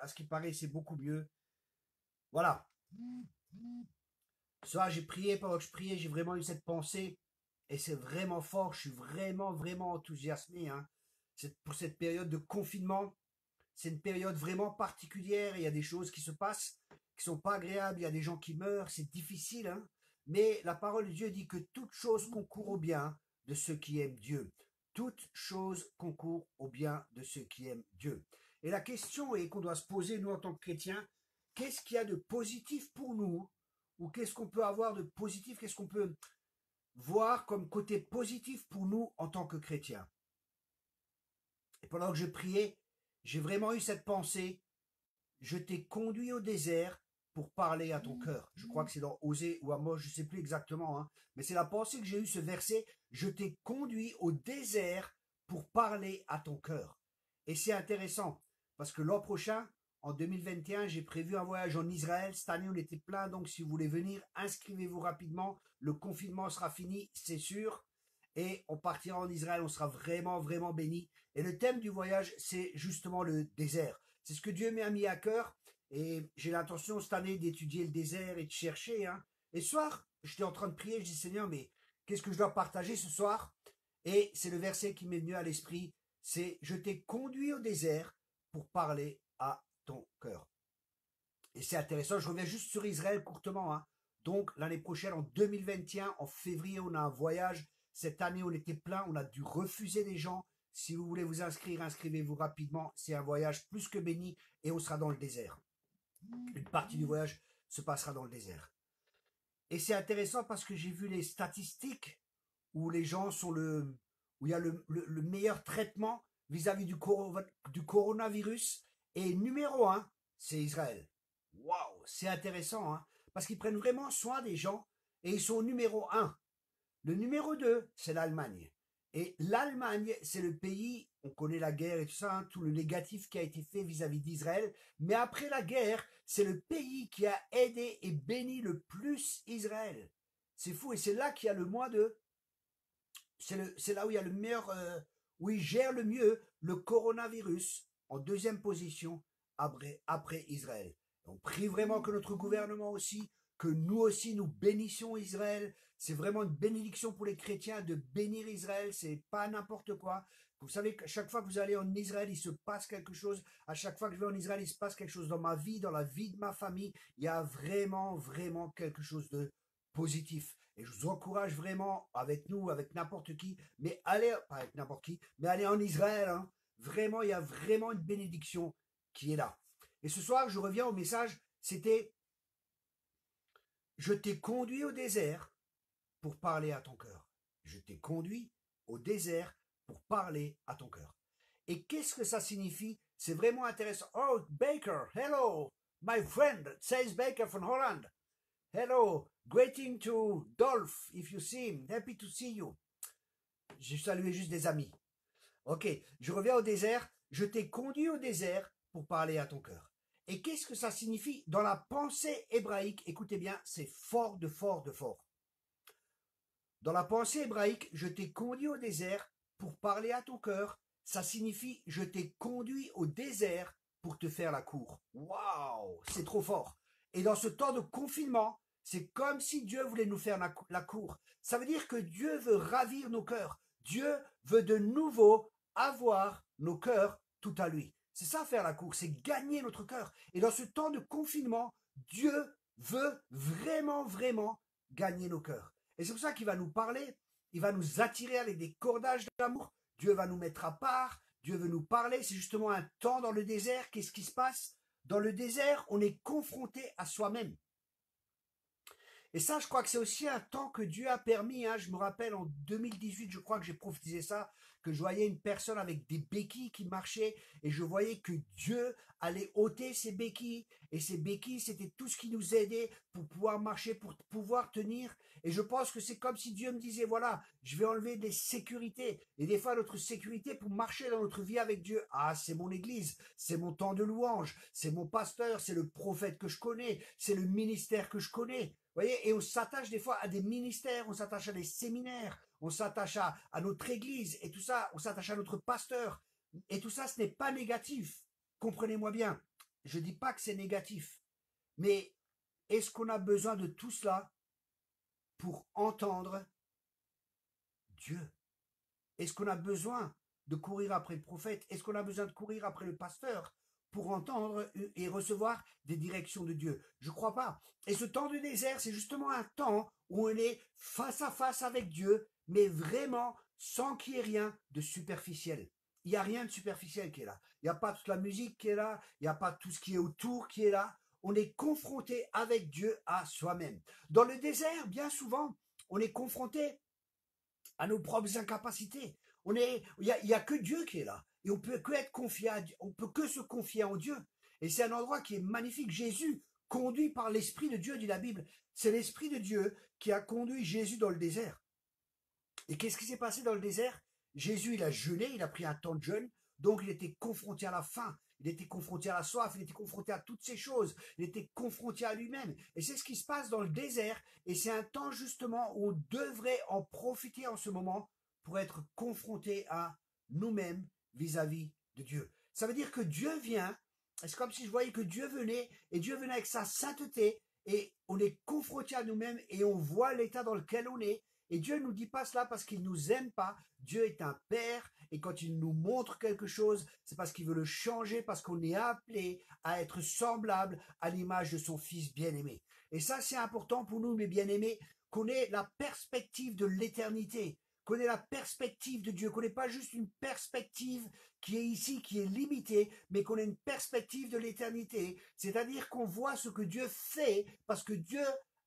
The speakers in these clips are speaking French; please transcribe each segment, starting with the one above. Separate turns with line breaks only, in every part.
à ce qui paraît, c'est beaucoup mieux. Voilà. Ce soir, j'ai prié, pendant que je priais, j'ai vraiment eu cette pensée. Et c'est vraiment fort, je suis vraiment, vraiment enthousiasmé, hein. Pour cette période de confinement, c'est une période vraiment particulière. Il y a des choses qui se passent qui sont pas agréables. Il y a des gens qui meurent. C'est difficile, hein. Mais la parole de Dieu dit que toute chose concourt au bien de ceux qui aiment Dieu. Toute chose concourt au bien de ceux qui aiment Dieu. Et la question est qu'on doit se poser, nous, en tant que chrétiens, qu'est-ce qu'il y a de positif pour nous? Ou qu'est-ce qu'on peut avoir de positif? Qu'est-ce qu'on peut voir comme côté positif pour nous en tant que chrétiens? Et pendant que je priais, j'ai vraiment eu cette pensée. Je t'ai conduit au désert pour parler à ton cœur. Je crois que c'est dans Osée ou Amos, je ne sais plus exactement, hein, mais c'est la pensée que j'ai eue, ce verset. Je t'ai conduit au désert pour parler à ton cœur. Et c'est intéressant, parce que l'an prochain, en 2021, j'ai prévu un voyage en Israël. Cette année, on était plein, donc si vous voulez venir, inscrivez-vous rapidement. Le confinement sera fini, c'est sûr. Et on partira en Israël, on sera vraiment, vraiment bénis. Et le thème du voyage, c'est justement le désert. C'est ce que Dieu m'a mis à cœur. Et j'ai l'intention cette année d'étudier le désert et de chercher, hein. Et ce soir, j'étais en train de prier, je dis Seigneur, mais qu'est-ce que je dois partager ce soir? Et c'est le verset qui m'est venu à l'esprit, c'est je t'ai conduit au désert pour parler à ton cœur. Et c'est intéressant, je reviens juste sur Israël courtement, hein. Donc l'année prochaine, en 2021, en février, on a un voyage. Cette année, on était plein, on a dû refuser des gens. Si vous voulez vous inscrire, inscrivez-vous rapidement. C'est un voyage plus que béni et on sera dans le désert. Une partie du voyage se passera dans le désert. Et c'est intéressant parce que j'ai vu les statistiques où les gens sont où il y a le meilleur traitement vis-à-vis du coronavirus. Et numéro un, c'est Israël. Waouh, c'est intéressant, hein, parce qu'ils prennent vraiment soin des gens et ils sont au numéro un. Le numéro 2, c'est l'Allemagne. Et l'Allemagne, c'est le pays, on connaît la guerre et tout ça, hein, tout le négatif qui a été fait vis-à-vis d'Israël. Mais après la guerre, c'est le pays qui a aidé et béni le plus Israël. C'est fou. Et c'est là qu'il y a le moins de... C'est là où il y a le meilleur... où il gère le mieux le coronavirus en deuxième position après Israël. On prie vraiment que notre gouvernement aussi, que nous aussi, nous bénissions Israël. C'est vraiment une bénédiction pour les chrétiens de bénir Israël. C'est pas n'importe quoi. Vous savez qu'à chaque fois que vous allez en Israël, il se passe quelque chose. À chaque fois que je vais en Israël, il se passe quelque chose dans ma vie, dans la vie de ma famille. Il y a vraiment, vraiment quelque chose de positif. Et je vous encourage vraiment, avec nous, avec n'importe qui, mais allez, pas avec n'importe qui, mais allez en Israël, hein. Vraiment, il y a vraiment une bénédiction qui est là. Et ce soir, je reviens au message, c'était je t'ai conduit au désert pour parler à ton cœur. Je t'ai conduit au désert pour parler à ton cœur. Et qu'est-ce que ça signifie? C'est vraiment intéressant. Oh, Baker, hello, my friend, says Baker from Holland. Hello, greeting to Dolph, if you see him, happy to see you. J'ai salué juste des amis. Ok, je reviens au désert. Je t'ai conduit au désert pour parler à ton cœur. Et qu'est-ce que ça signifie dans la pensée hébraïque? Écoutez bien, c'est fort de fort de fort. Dans la pensée hébraïque, je t'ai conduit au désert pour parler à ton cœur. Ça signifie je t'ai conduit au désert pour te faire la cour. Waouh, c'est trop fort. Et dans ce temps de confinement, c'est comme si Dieu voulait nous faire la cour. Ça veut dire que Dieu veut ravir nos cœurs. Dieu veut de nouveau avoir nos cœurs tout à lui. C'est ça faire la cour, c'est gagner notre cœur. Et dans ce temps de confinement, Dieu veut vraiment, vraiment gagner nos cœurs. Et c'est pour ça qu'il va nous parler, il va nous attirer avec des cordages d'amour. Dieu va nous mettre à part, Dieu veut nous parler. C'est justement un temps dans le désert. Qu'est-ce qui se passe? Dans le désert, on est confronté à soi-même. Et ça, je crois que c'est aussi un temps que Dieu a permis, hein. Je me rappelle en 2018, je crois que j'ai prophétisé ça, que je voyais une personne avec des béquilles qui marchait et je voyais que Dieu allait ôter ses béquilles. Et ces béquilles, c'était tout ce qui nous aidait pour pouvoir marcher, pour pouvoir tenir. Et je pense que c'est comme si Dieu me disait, voilà, je vais enlever des sécurités. Et des fois, notre sécurité pour marcher dans notre vie avec Dieu, ah, c'est mon église, c'est mon temps de louange, c'est mon pasteur, c'est le prophète que je connais, c'est le ministère que je connais. Vous voyez, et on s'attache des fois à des ministères, on s'attache à des séminaires, on s'attache à notre église, et tout ça, on s'attache à notre pasteur. Et tout ça, ce n'est pas négatif. Comprenez-moi bien. je dis pas que c'est négatif, mais est-ce qu'on a besoin de tout cela pour entendre Dieu? Est-ce qu'on a besoin de courir après le prophète? Est-ce qu'on a besoin de courir après le pasteur pour entendre et recevoir des directions de Dieu? Je ne crois pas. Et ce temps de désert, c'est justement un temps où on est face à face avec Dieu, mais vraiment sans qu'il y ait rien de superficiel. Il n'y a rien de superficiel qui est là. Il n'y a pas toute la musique qui est là. Il n'y a pas tout ce qui est autour qui est là. On est confronté avec Dieu à soi-même. Dans le désert, bien souvent, on est confronté à nos propres incapacités. Il y a que Dieu qui est là. Et on peut que être confié à Dieu, on peut que se confier en Dieu. Et c'est un endroit qui est magnifique. Jésus, conduit par l'Esprit de Dieu, dit la Bible. C'est l'Esprit de Dieu qui a conduit Jésus dans le désert. Et qu'est-ce qui s'est passé dans le désert? Jésus, il a jeûné, il a pris un temps de jeûne, donc il était confronté à la faim, il était confronté à la soif, il était confronté à toutes ces choses, il était confronté à lui-même. Et c'est ce qui se passe dans le désert, et c'est un temps justement où on devrait en profiter en ce moment pour être confronté à nous-mêmes vis-à-vis de Dieu. Ça veut dire que Dieu vient, c'est comme si je voyais que Dieu venait, et Dieu venait avec sa sainteté, et on est confronté à nous-mêmes, et on voit l'état dans lequel on est, et Dieu ne nous dit pas cela parce qu'il ne nous aime pas. Dieu est un Père et quand il nous montre quelque chose, c'est parce qu'il veut le changer, parce qu'on est appelé à être semblable à l'image de son Fils bien-aimé. Et ça, c'est important pour nous, mes bien-aimés, qu'on ait la perspective de l'éternité, qu'on ait la perspective de Dieu, qu'on n'ait pas juste une perspective qui est ici, qui est limitée, mais qu'on ait une perspective de l'éternité. C'est-à-dire qu'on voit ce que Dieu fait, parce que Dieu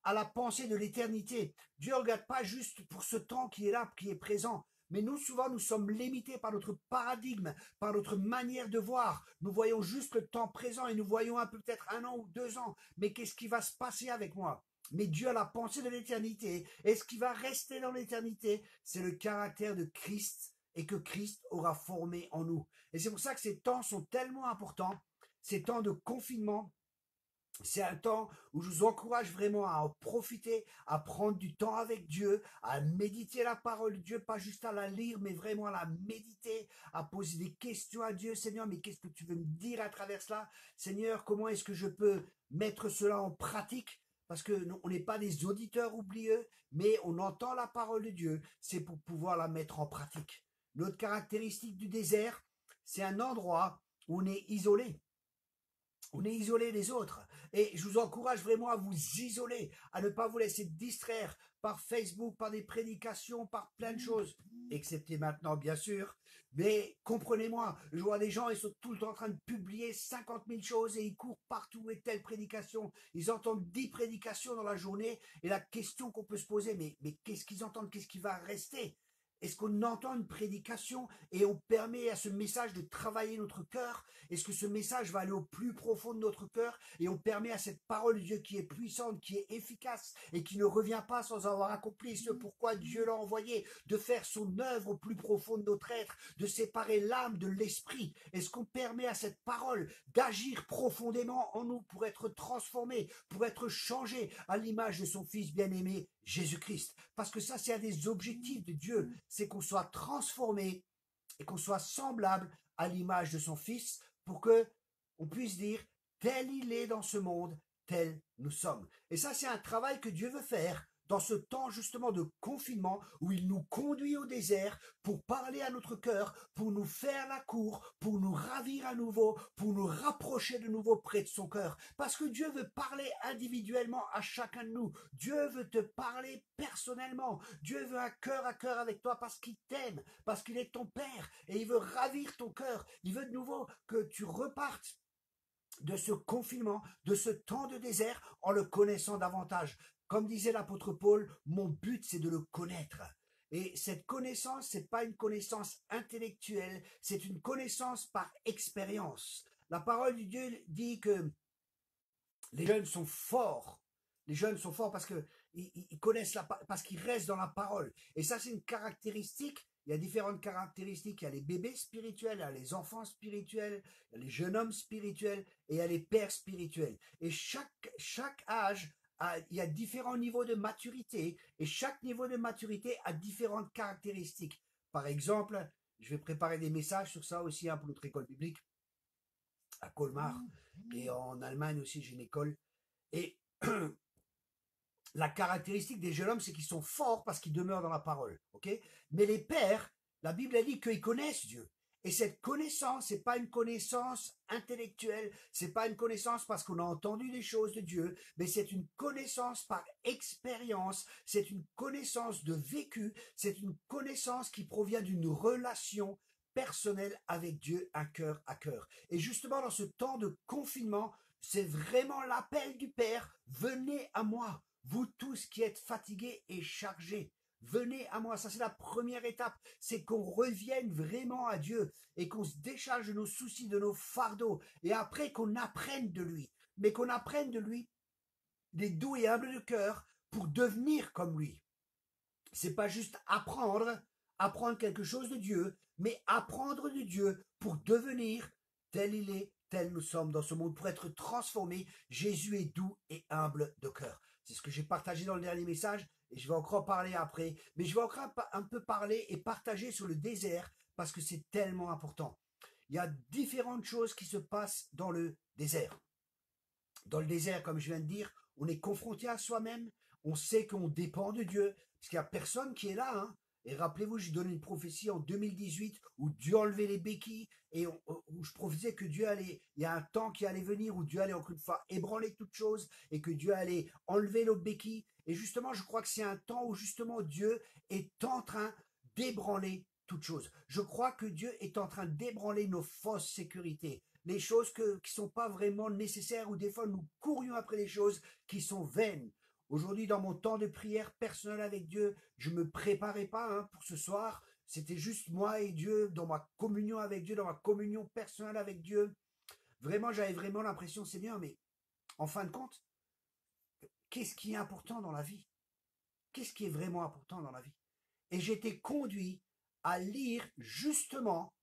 à la pensée de l'éternité. Dieu ne regarde pas juste pour ce temps qui est là, qui est présent. Mais nous, souvent, nous sommes limités par notre paradigme, par notre manière de voir. Nous voyons juste le temps présent et nous voyons peut-être 1 an ou 2 ans. Mais qu'est-ce qui va se passer avec moi? Mais Dieu a la pensée de l'éternité. Et ce qui va rester dans l'éternité, c'est le caractère de Christ et que Christ aura formé en nous. Et c'est pour ça que ces temps sont tellement importants, ces temps de confinement. C'est un temps où je vous encourage vraiment à en profiter, à prendre du temps avec Dieu, à méditer la parole de Dieu, pas juste à la lire, mais vraiment à la méditer, à poser des questions à Dieu. Seigneur, mais qu'est-ce que tu veux me dire à travers cela? Seigneur, comment est-ce que je peux mettre cela en pratique? Parce que on n'est pas des auditeurs oublieux, mais on entend la parole de Dieu, c'est pour pouvoir la mettre en pratique. Notre caractéristique du désert, c'est un endroit où on est isolé. On est isolé des autres. Et je vous encourage vraiment à vous isoler, à ne pas vous laisser distraire par Facebook, par des prédications, par plein de choses. Excepté maintenant, bien sûr. Mais comprenez-moi, je vois des gens, ils sont tout le temps en train de publier 50 000 choses et ils courent partout et telle prédication. Ils entendent 10 prédications dans la journée et la question qu'on peut se poser, mais qu'est-ce qu'ils entendent? Qu'est-ce qui va rester? Est-ce qu'on entend une prédication et on permet à ce message de travailler notre cœur? Est-ce que ce message va aller au plus profond de notre cœur et on permet à cette parole de Dieu qui est puissante, qui est efficace et qui ne revient pas sans avoir accompli ce pourquoi Dieu l'a envoyé, de faire son œuvre au plus profond de notre être, de séparer l'âme de l'esprit? Est-ce qu'on permet à cette parole d'agir profondément en nous pour être transformé, pour être changé à l'image de son Fils bien-aimé, Jésus-Christ? Parce que ça, c'est un des objectifs de Dieu, c'est qu'on soit transformé et qu'on soit semblable à l'image de son Fils pour que on puisse dire tel il est dans ce monde, tel nous sommes. Et ça, c'est un travail que Dieu veut faire dans ce temps justement de confinement où il nous conduit au désert pour parler à notre cœur, pour nous faire la cour, pour nous ravir à nouveau, pour nous rapprocher de nouveau près de son cœur. Parce que Dieu veut parler individuellement à chacun de nous. Dieu veut te parler personnellement. Dieu veut un cœur à cœur avec toi parce qu'il t'aime, parce qu'il est ton Père et il veut ravir ton cœur. Il veut de nouveau que tu repartes de ce confinement, de ce temps de désert en le connaissant davantage. Comme disait l'apôtre Paul, mon but c'est de le connaître. Et cette connaissance, c'est pas une connaissance intellectuelle, c'est une connaissance par expérience. La parole de Dieu dit que les jeunes sont forts. Les jeunes sont forts parce que ils connaissent parce qu'ils restent dans la parole. Et ça, c'est une caractéristique. Il y a différentes caractéristiques. Il y a les bébés spirituels, il y a les enfants spirituels, il y a les jeunes hommes spirituels et il y a les pères spirituels. Et chaque âge, il y a différents niveaux de maturité et chaque niveau de maturité a différentes caractéristiques. Par exemple, je vais préparer des messages sur ça aussi pour notre école biblique. à Colmar. Et en Allemagne aussi, j'ai une école. Et la caractéristique des jeunes hommes, c'est qu'ils sont forts parce qu'ils demeurent dans la parole. Ok. Mais les pères, la Bible a dit qu'ils connaissent Dieu. Et cette connaissance, c'est pas une connaissance intellectuelle, c'est pas une connaissance parce qu'on a entendu des choses de Dieu, mais c'est une connaissance par expérience, c'est une connaissance de vécu, c'est une connaissance qui provient d'une relation personnelle avec Dieu, un cœur à cœur. Et justement, dans ce temps de confinement, c'est vraiment l'appel du Père, venez à moi, vous tous qui êtes fatigués et chargés. Venez à moi, ça c'est la première étape, c'est qu'on revienne vraiment à Dieu et qu'on se décharge de nos soucis, de nos fardeaux, et après qu'on apprenne de lui, mais qu'on apprenne de lui des doux et humbles de cœur pour devenir comme lui. C'est pas juste apprendre quelque chose de Dieu, mais apprendre de Dieu pour devenir tel il est, tel nous sommes dans ce monde, pour être transformé. Jésus est doux et humble de cœur. C'est ce que j'ai partagé dans le dernier message, et je vais encore en parler après, mais je vais encore un peu parler et partager sur le désert, parce que c'est tellement important. Il y a différentes choses qui se passent dans le désert. Dans le désert, comme je viens de dire, on est confronté à soi-même, on sait qu'on dépend de Dieu, parce qu'il n'y a personne qui est là. Hein. Et rappelez-vous, j'ai donné une prophétie en 2018 où Dieu enlevait les béquilles et où je prophétisais que Dieu allait, il y a un temps qui allait venir où Dieu allait encore une fois ébranler toutes choses et que Dieu allait enlever nos béquilles. Et justement, je crois que c'est un temps où justement Dieu est en train d'ébranler toutes choses. Je crois que Dieu est en train d'ébranler nos fausses sécurités, les choses qui ne sont pas vraiment nécessaires, ou des fois nous courions après les choses qui sont vaines. Aujourd'hui, dans mon temps de prière personnel avec Dieu, je ne me préparais pas pour ce soir. C'était juste moi et Dieu, dans ma communion avec Dieu, dans ma communion personnelle avec Dieu. Vraiment, j'avais vraiment l'impression, Seigneur, mais en fin de compte, qu'est-ce qui est important dans la vie? Qu'est-ce qui est vraiment important dans la vie? Et j'étais conduit à lire, justement,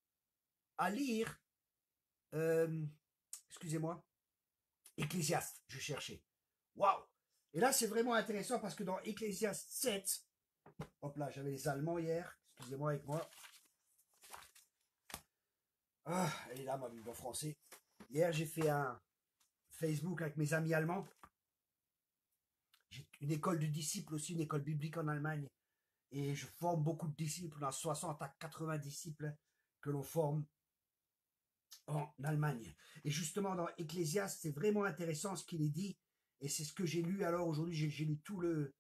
à lire, excusez-moi, Ecclésiaste, je cherchais. Waouh! Et là, c'est vraiment intéressant parce que dans Ecclésiaste 7, hop là, j'avais les Allemands hier, excusez-moi avec moi. Ah, elle est là, ma Bible en français. Hier, j'ai fait un Facebook avec mes amis allemands. J'ai une école de disciples aussi, une école biblique en Allemagne. Et je forme beaucoup de disciples, on a 60 à 80 disciples que l'on forme en Allemagne. Et justement, dans Ecclésiaste, c'est vraiment intéressant ce qu'il est dit. Et c'est ce que j'ai lu. Alors aujourd'hui, j'ai lu tout le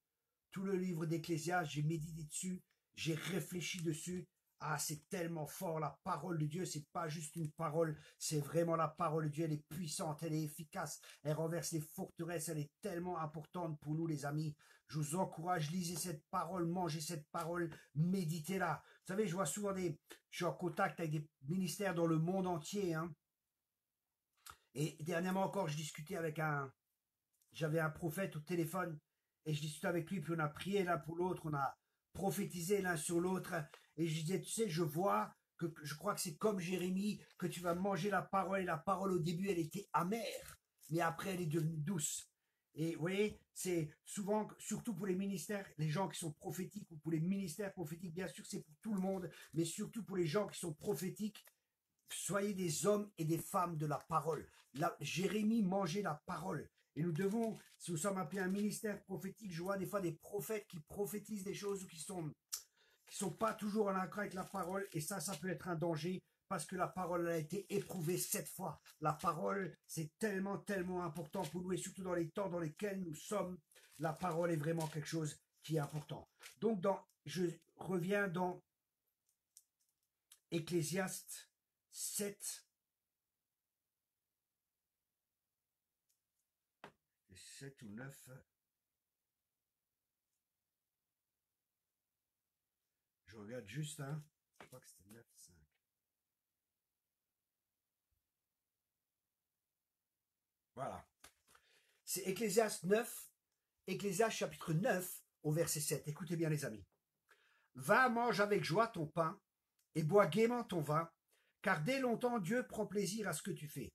livre d'Ecclésiaste, j'ai médité dessus, j'ai réfléchi dessus. Ah, c'est tellement fort, la parole de Dieu, c'est pas juste une parole, c'est vraiment la parole de Dieu, elle est puissante, elle est efficace, elle renverse les forteresses, elle est tellement importante pour nous les amis. Je vous encourage, lisez cette parole, mangez cette parole, méditez-la. Vous savez, je vois souvent je suis en contact avec des ministères dans le monde entier, hein. Et dernièrement encore, je discutais avec j'avais un prophète au téléphone, et je discutais avec lui, puis on a prié l'un pour l'autre, on a prophétisé l'un sur l'autre, et je disais, tu sais, je crois que c'est comme Jérémie, que tu vas manger la parole, et la parole au début, elle était amère, mais après, elle est devenue douce. Et vous voyez, c'est souvent, surtout pour les ministères, les gens qui sont prophétiques, ou pour les ministères prophétiques, bien sûr, c'est pour tout le monde, mais surtout pour les gens qui sont prophétiques, soyez des hommes et des femmes de la parole. Jérémie mangeait la parole. Et nous devons, si nous sommes appelés à un ministère prophétique, je vois des fois des prophètes qui prophétisent des choses ou qui sont pas toujours en accord avec la parole, et ça peut être un danger parce que la parole a été éprouvée 7 fois. La parole, c'est tellement, tellement important pour nous, et surtout dans les temps dans lesquels nous sommes, la parole est vraiment quelque chose qui est important. Donc, je reviens dans Ecclésiaste 7. 7 ou 9. Je regarde juste, hein. Je crois que c'était 9, 5. Voilà. C'est Ecclésiaste 9, Ecclésiaste chapitre 9 au verset 7. Écoutez bien les amis. Va, mange avec joie ton pain et bois gaiement ton vin, car dès longtemps Dieu prend plaisir à ce que tu fais.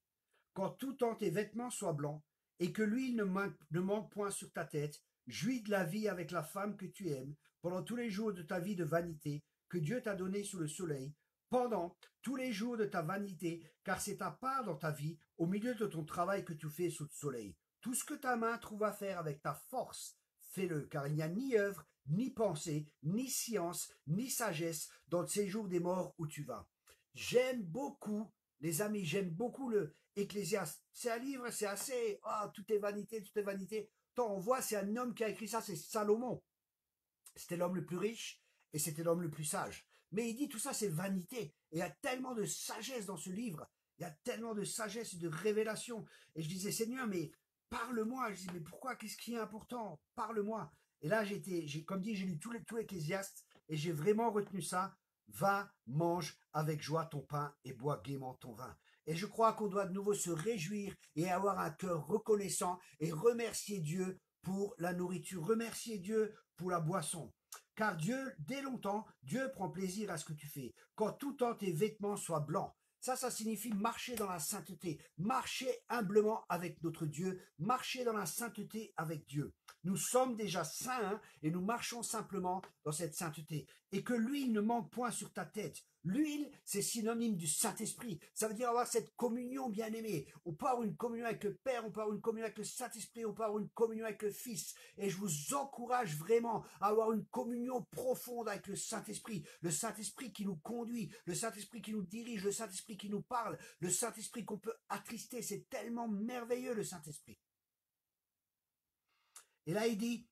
Quand tout temps tes vêtements soient blancs et que l'huile ne manque point sur ta tête, jouis de la vie avec la femme que tu aimes pendant tous les jours de ta vie de vanité que Dieu t'a donnée sous le soleil, pendant tous les jours de ta vanité, car c'est ta part dans ta vie, au milieu de ton travail que tu fais sous le soleil. Tout ce que ta main trouve à faire avec ta force, fais-le, car il n'y a ni œuvre, ni pensée, ni science, ni sagesse dans le séjour des morts où tu vas. J'aime beaucoup, les amis, j'aime beaucoup le Ecclésiaste. C'est un livre, c'est assez, tout est vanité, tout est vanité. Tant on voit, c'est un homme qui a écrit ça, c'est Salomon. C'était l'homme le plus riche et c'était l'homme le plus sage. Mais il dit tout ça, c'est vanité. Et il y a tellement de sagesse dans ce livre. Il y a tellement de sagesse et de révélation. Et je disais, Seigneur, mais parle-moi. Je dis, mais pourquoi? Qu'est-ce qui est important? Parle-moi. Et là, comme dit, j'ai lu tout l'Ecclésiaste et j'ai vraiment retenu ça. Va, mange avec joie ton pain et bois gaiement ton vin. Et je crois qu'on doit de nouveau se réjouir et avoir un cœur reconnaissant et remercier Dieu pour la nourriture, remercier Dieu pour la boisson. Car Dieu, dès longtemps, Dieu prend plaisir à ce que tu fais. Quand tout temps tes vêtements soient blancs. Ça signifie marcher dans la sainteté, marcher humblement avec notre Dieu, marcher dans la sainteté avec Dieu. Nous sommes déjà saints hein, et nous marchons simplement dans cette sainteté. Et que l'huile ne manque point sur ta tête. L'huile, c'est synonyme du Saint-Esprit. Ça veut dire avoir cette communion bien-aimée. On peut avoir une communion avec le Père, on peut avoir une communion avec le Saint-Esprit, on peut avoir une communion avec le Fils. Et je vous encourage vraiment à avoir une communion profonde avec le Saint-Esprit qui nous conduit, le Saint-Esprit qui nous dirige, le Saint-Esprit qui nous parle, le Saint-Esprit qu'on peut attrister. C'est tellement merveilleux, le Saint-Esprit. Et là, il dit,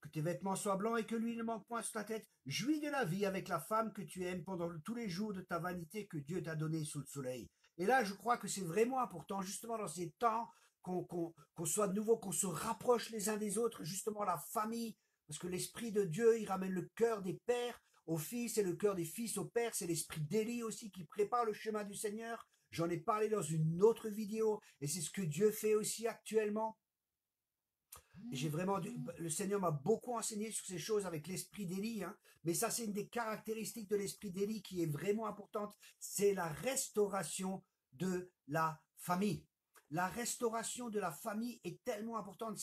que tes vêtements soient blancs et que l'huile ne manque point sur ta tête. Jouis de la vie avec la femme que tu aimes pendant tous les jours de ta vanité que Dieu t'a donné sous le soleil. Et là, je crois que c'est vraiment important, justement dans ces temps, qu'on soit de nouveau, qu'on se rapproche les uns des autres, justement la famille, parce que l'Esprit de Dieu, il ramène le cœur des pères aux fils et le cœur des fils aux pères. C'est l'Esprit d'Élie aussi qui prépare le chemin du Seigneur. J'en ai parlé dans une autre vidéo, et c'est ce que Dieu fait aussi actuellement. J'ai vraiment le Seigneur m'a beaucoup enseigné sur ces choses avec l'esprit d'Élie, hein, mais ça c'est une des caractéristiques de l'esprit d'Élie qui est vraiment importante, c'est la restauration de la famille. La restauration de la famille est tellement importante.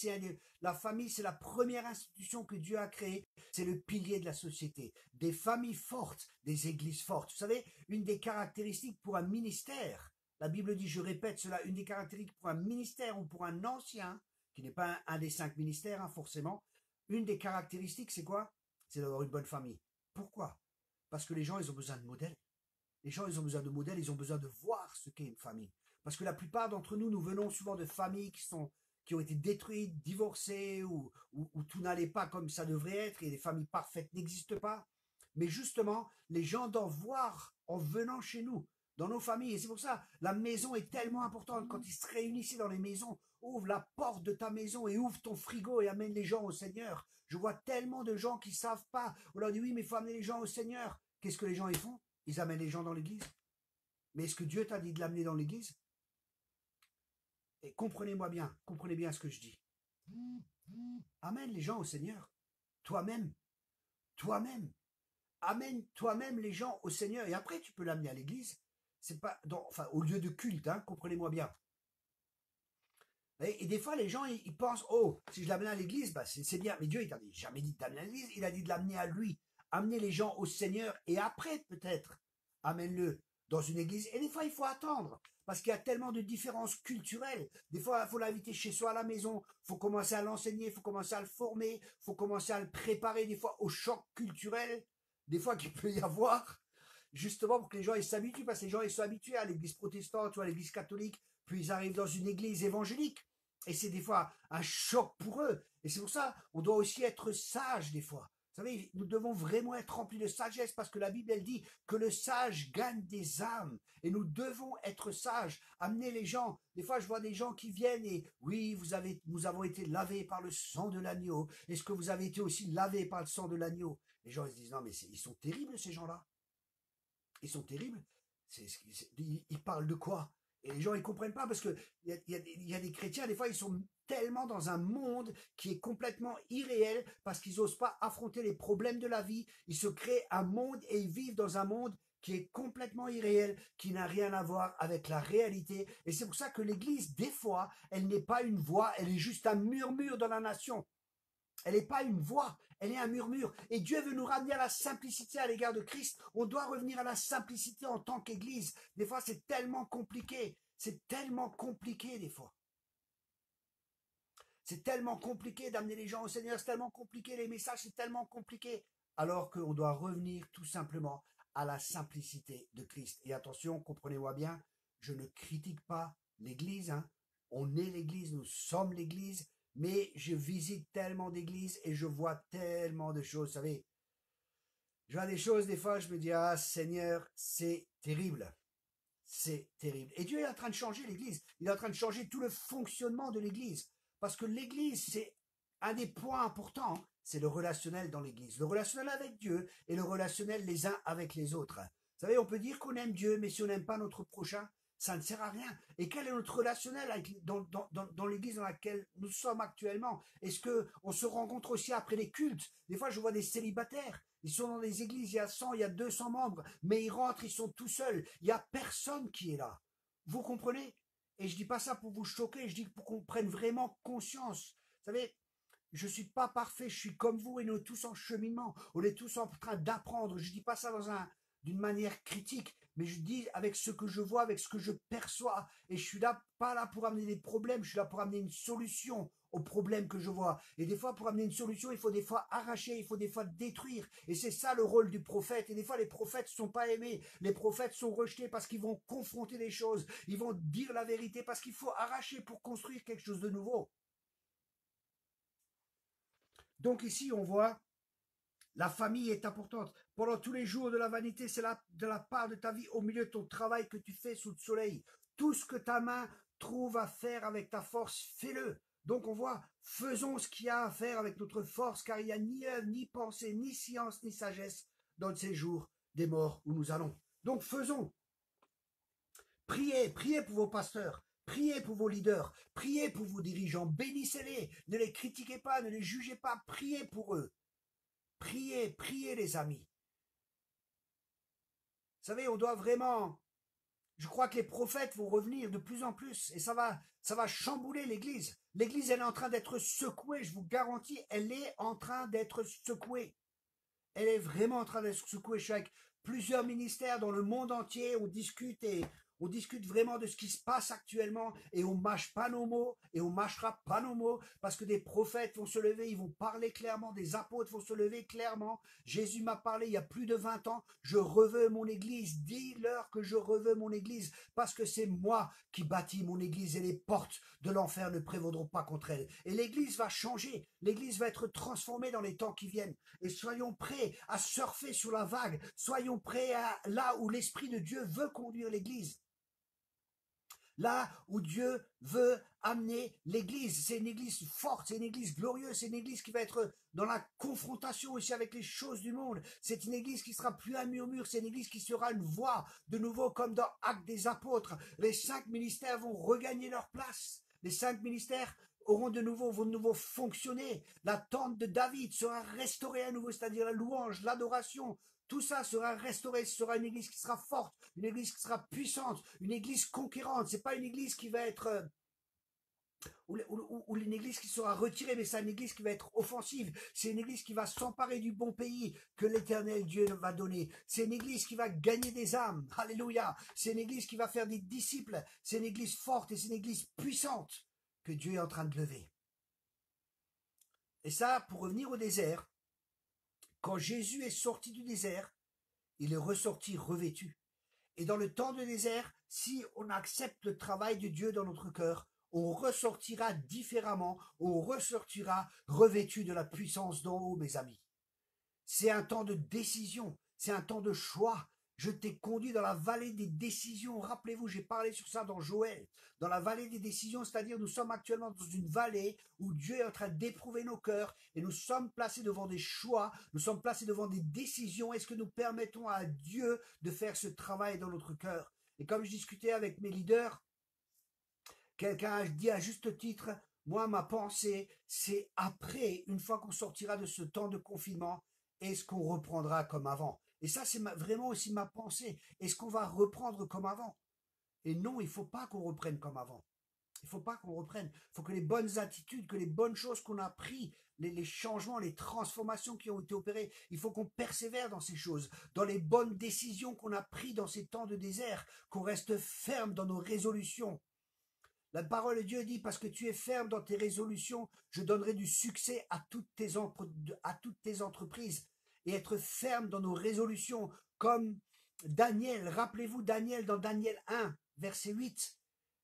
La famille, c'est la première institution que Dieu a créée. C'est le pilier de la société. Des familles fortes, des églises fortes. Vous savez, une des caractéristiques pour un ministère, la Bible dit, je répète cela, une des caractéristiques pour un ministère ou pour un ancien, qui n'est pas un des 5 ministères, hein, forcément, une des caractéristiques, c'est quoi? C'est d'avoir une bonne famille. Pourquoi? Parce que les gens, ils ont besoin de modèles. Les gens, ils ont besoin de modèles, ils ont besoin de voir ce qu'est une famille. Parce que la plupart d'entre nous, nous venons souvent de familles qui ont été détruites, divorcées, où tout n'allait pas comme ça devrait être, et les familles parfaites n'existent pas. Mais justement, les gens doivent voir en venant chez nous, dans nos familles. Et c'est pour ça, la maison est tellement importante. Quand ils se réunissent dans les maisons, ouvre la porte de ta maison et ouvre ton frigo et amène les gens au Seigneur. Je vois tellement de gens qui ne savent pas. On leur dit oui, mais il faut amener les gens au Seigneur. Qu'est-ce que les gens y font? Ils amènent les gens dans l'église. Mais est-ce que Dieu t'a dit de l'amener dans l'église? Et comprenez bien ce que je dis. Amène les gens au Seigneur. Toi-même. Toi-même. Amène toi-même les gens au Seigneur. Et après, tu peux l'amener à l'église. C'est pas au lieu de culte, hein, comprenez-moi bien. Et des fois, les gens, ils pensent, oh, si je l'amène à l'église, bah, c'est bien. Mais Dieu, il t'a jamais dit de l'amener à l'église, il a dit de l'amener à lui. Amener les gens au Seigneur et après, peut-être, amène-le dans une église. Et des fois, il faut attendre. Parce qu'il y a tellement de différences culturelles. Des fois, il faut l'inviter chez soi à la maison. Il faut commencer à l'enseigner, il faut commencer à le former, il faut commencer à le préparer des fois au choc culturel, des fois qu'il peut y avoir, justement pour que les gens ils s'habituent, parce que les gens ils sont habitués à l'église protestante ou à l'église catholique, puis ils arrivent dans une église évangélique. Et c'est des fois un choc pour eux. Et c'est pour ça, on doit aussi être sage des fois. Vous savez, nous devons vraiment être remplis de sagesse parce que la Bible, elle dit que le sage gagne des âmes. Et nous devons être sages, amener les gens. Des fois, je vois des gens qui viennent et oui, nous avons été lavés par le sang de l'agneau. Est-ce que vous avez été aussi lavés par le sang de l'agneau? Les gens ils se disent non, mais ils sont terribles ces gens-là. Ils sont terribles. Ils parlent de quoi? Et les gens, ils comprennent pas parce que il y a des chrétiens, des fois, ils sont tellement dans un monde qui est complètement irréel parce qu'ils n'osent pas affronter les problèmes de la vie. Ils se créent un monde et ils vivent dans un monde qui est complètement irréel, qui n'a rien à voir avec la réalité. Et c'est pour ça que l'Église, des fois, elle n'est pas une voix, elle est juste un murmure dans la nation. Elle n'est pas une voix, elle est un murmure. Et Dieu veut nous ramener à la simplicité à l'égard de Christ. On doit revenir à la simplicité en tant qu'Église. Des fois, c'est tellement compliqué. C'est tellement compliqué des fois. C'est tellement compliqué d'amener les gens au Seigneur. C'est tellement compliqué. Les messages, c'est tellement compliqué. Alors qu'on doit revenir tout simplement à la simplicité de Christ. Et attention, comprenez-moi bien, je ne critique pas l'Église. Hein. On est l'Église, nous sommes l'Église. Mais je visite tellement d'églises et je vois tellement de choses. Vous savez, je vois des choses, des fois, je me dis, ah Seigneur, c'est terrible. C'est terrible. Et Dieu est en train de changer l'Église. Il est en train de changer tout le fonctionnement de l'Église. Parce que l'Église, c'est un des points importants. C'est le relationnel dans l'Église. Le relationnel avec Dieu et le relationnel les uns avec les autres. Vous savez, on peut dire qu'on aime Dieu, mais si on n'aime pas notre prochain, ça ne sert à rien. Et quel est notre relationnel avec, dans l'église dans laquelle nous sommes actuellement? Est-ce qu'on se rencontre aussi après les cultes? Des fois, je vois des célibataires. Ils sont dans des églises, il y a 100, il y a 200 membres, mais ils rentrent, ils sont tout seuls. Il n'y a personne qui est là. Vous comprenez? Et je dis pas ça pour vous choquer, je dis pour qu'on prenne vraiment conscience. Vous savez, je ne suis pas parfait, je suis comme vous et nous tous en cheminement. On est tous en train d'apprendre. Je ne dis pas ça d'une manière critique, mais je dis avec ce que je vois, avec ce que je perçois. Et je suis là, pas là pour amener des problèmes, je suis là pour amener une solution aux problèmes que je vois. Et des fois, pour amener une solution, il faut des fois arracher, il faut des fois détruire. Et c'est ça le rôle du prophète. Et des fois, les prophètes ne sont pas aimés. Les prophètes sont rejetés parce qu'ils vont confronter les choses. Ils vont dire la vérité parce qu'il faut arracher pour construire quelque chose de nouveau. Donc ici, on voit, la famille est importante. Pendant tous les jours de la vanité, c'est de la part de ta vie, au milieu de ton travail que tu fais sous le soleil. Tout ce que ta main trouve à faire avec ta force, fais-le. Donc on voit, faisons ce qu'il y a à faire avec notre force, car il n'y a ni œuvre, ni pensée, ni science, ni sagesse dans ces jours des morts où nous allons. Donc faisons. Priez, priez pour vos pasteurs. Priez pour vos leaders, priez pour vos dirigeants, bénissez-les, ne les critiquez pas, ne les jugez pas, priez pour eux. Priez, priez les amis. Vous savez, on doit vraiment... Je crois que les prophètes vont revenir de plus en plus et ça va chambouler l'Église. L'Église, elle est en train d'être secouée, je vous garantis, elle est en train d'être secouée. Elle est vraiment en train d'être secouée. Je suis avec plusieurs ministères dans le monde entier, on discute vraiment de ce qui se passe actuellement et on mâche pas nos mots et on mâchera pas nos mots parce que des prophètes vont se lever, ils vont parler clairement, des apôtres vont se lever clairement. Jésus m'a parlé il y a plus de 20 ans, je reveux mon église, dis-leur que je reveux mon église parce que c'est moi qui bâtis mon église et les portes de l'enfer ne prévaudront pas contre elle. Et l'église va changer, l'église va être transformée dans les temps qui viennent. Et soyons prêts à surfer sur la vague, soyons prêts à là où l'Esprit de Dieu veut conduire l'église. Là où Dieu veut amener l'église, c'est une église forte, c'est une église glorieuse, c'est une église qui va être dans la confrontation aussi avec les choses du monde. C'est une église qui sera plus un murmure, c'est une église qui sera une voix, de nouveau comme dans Actes des Apôtres. Les 5 ministères vont regagner leur place. Les 5 ministères vont de nouveau fonctionner. La tente de David sera restaurée à nouveau, c'est-à-dire la louange, l'adoration, tout ça sera restauré, ce sera une église qui sera forte, une église qui sera puissante, une église conquérante. C'est pas une église qui va être ou une église qui sera retirée, mais c'est une église qui va être offensive. C'est une église qui va s'emparer du bon pays que l'Éternel Dieu va donner. C'est une église qui va gagner des âmes. Alléluia. C'est une église qui va faire des disciples. C'est une église forte et c'est une église puissante que Dieu est en train de lever. Et ça, pour revenir au désert, quand Jésus est sorti du désert, il est ressorti revêtu. Et dans le temps de désert, si on accepte le travail de Dieu dans notre cœur, on ressortira différemment, on ressortira revêtu de la puissance d'en haut, mes amis. C'est un temps de décision, c'est un temps de choix. Je t'ai conduit dans la vallée des décisions. Rappelez-vous, j'ai parlé sur ça dans Joël. Dans la vallée des décisions, c'est-à-dire nous sommes actuellement dans une vallée où Dieu est en train d'éprouver nos cœurs et nous sommes placés devant des choix, nous sommes placés devant des décisions. Est-ce que nous permettons à Dieu de faire ce travail dans notre cœur? Et comme je discutais avec mes leaders, quelqu'un a dit à juste titre, moi ma pensée, c'est après, une fois qu'on sortira de ce temps de confinement, est-ce qu'on reprendra comme avant? Et ça, c'est vraiment aussi ma pensée. Est-ce qu'on va reprendre comme avant? Et non, il ne faut pas qu'on reprenne comme avant. Il ne faut pas qu'on reprenne. Il faut que les bonnes attitudes, que les bonnes choses qu'on a prises, les changements, les transformations qui ont été opérées, il faut qu'on persévère dans ces choses, dans les bonnes décisions qu'on a prises dans ces temps de désert, qu'on reste ferme dans nos résolutions. La parole de Dieu dit, parce que tu es ferme dans tes résolutions, je donnerai du succès à toutes tes entreprises. Et être ferme dans nos résolutions, comme Daniel. Rappelez-vous Daniel dans Daniel 1, verset 8.